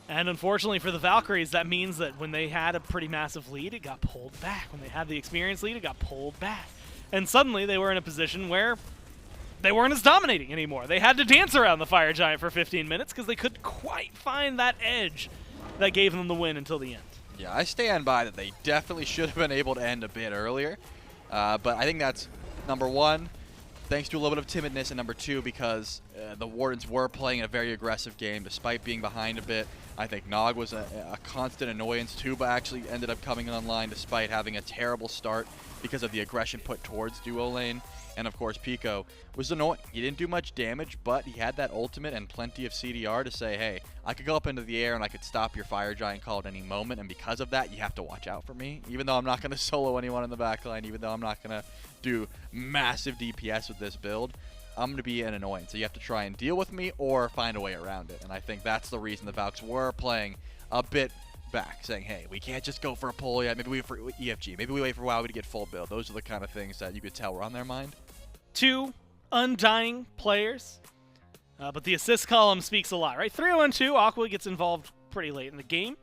And unfortunately for the Valkyries, that means that when they had a pretty massive lead, it got pulled back. When they had the experience lead, it got pulled back. And suddenly they were in a position where they weren't as dominating anymore. They had to dance around the Fire Giant for 15 minutes because they couldn't quite find that edge that gave them the win until the end. Yeah, I stand by that they definitely should have been able to end a bit earlier. But I think that's, number one, thanks to a little bit of timidness, and number 2, because the Wardens were playing a very aggressive game despite being behind a bit. I think nnog was a constant annoyance. Tubahh actually ended up coming online despite having a terrible start because of the aggression put towards duo lane. And of course, Pico was annoying. He didn't do much damage, but he had that ultimate and plenty of CDR to say, hey, I could go up into the air and I could stop your Fire Giant call at any moment, and because of that, you have to watch out for me. Even though I'm not going to solo anyone in the backline, even though I'm not going to do massive DPS with this build, I'm going to be an annoyance. So you have to try and deal with me or find a way around it. And I think that's the reason the Valks were playing a bit back, saying, hey, we can't just go for a pull yet. Maybe we wait for EFG. Maybe we wait for Wowy to get full build. Those are the kind of things that you could tell were on their mind. 2 undying players, but the assist column speaks a lot, right? 3-0-2, Aqua gets involved pretty late in the game.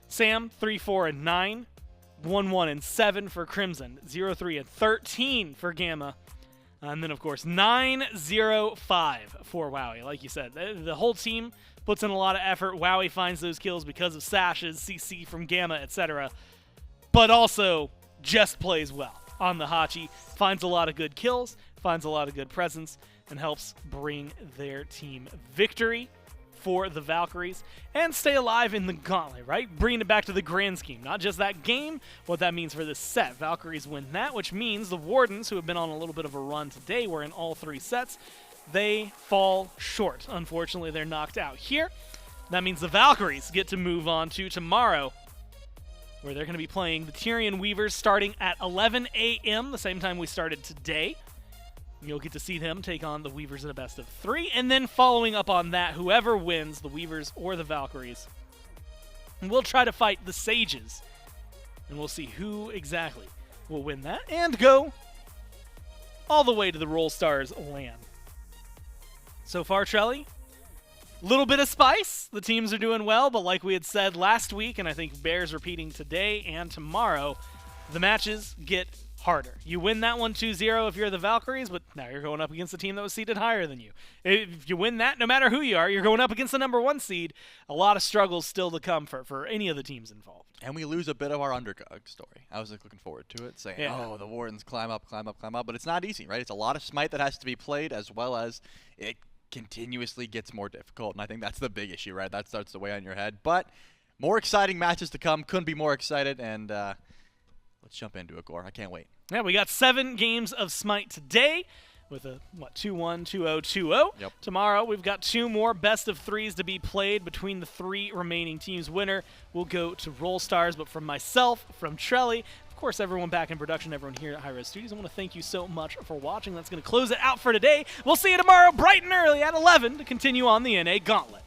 Sam, 3-4-9, 1-1-7 for Crimson, 0-3-13 for Gamma, and then, of course, 9-0-5 for Wowy. Like you said, the whole team puts in a lot of effort. Wowy finds those kills because of sashes, CC from Gamma, etc., but also just plays well on the Hachi, finds a lot of good kills, finds a lot of good presence, and helps bring their team victory for the Valkyries and stay alive in the Gauntlet, right? Bringing it back to the grand scheme, not just that game, what that means for this set. Valkyries win that, which means the Wardens, who have been on a little bit of a run today, were in all 3 sets, they fall short. Unfortunately, they're knocked out here. That means the Valkyries get to move on to tomorrow, where they're going to be playing the Tyrian Weavers starting at 11 a.m., the same time we started today. You'll get to see them take on the Weavers in a best of 3, and then following up on that, whoever wins, the Weavers or the Valkyries, will try to fight the Sages, and we'll see who exactly will win that and go all the way to the Roll Stars land. So far, Trelly, little bit of spice. The teams are doing well, but like we had said last week, and I think Bears repeating today and tomorrow, the matches get harder. You win that one 2-0 if you're the Valkyries, but now you're going up against a team that was seeded higher than you. If you win that, no matter who you are, you're going up against the number 1 seed. A lot of struggles still to come for any of the teams involved. And we lose a bit of our underdog story. I was looking forward to it, saying, oh, the Wardens climb up, but it's not easy, right? It's a lot of Smite that has to be played, as well as it continuously gets more difficult, and I think that's the big issue, right? That starts to weigh on your head. But more exciting matches to come. Couldn't be more excited, and let's jump into it, Gore. I can't wait. Yeah, we got 7 games of Smite today with a, 2-1, 2-0, 2-0. Yep. Tomorrow, we've got 2 more best of 3s to be played between the 3 remaining teams. Winner will go to Roll Stars, but from myself, from Trelly, of course, everyone back in production, everyone here at hi-rez Studios, I want to thank you so much for watching. That's going to close it out for today. We'll see you tomorrow bright and early at 11 to continue on the NA Gauntlet.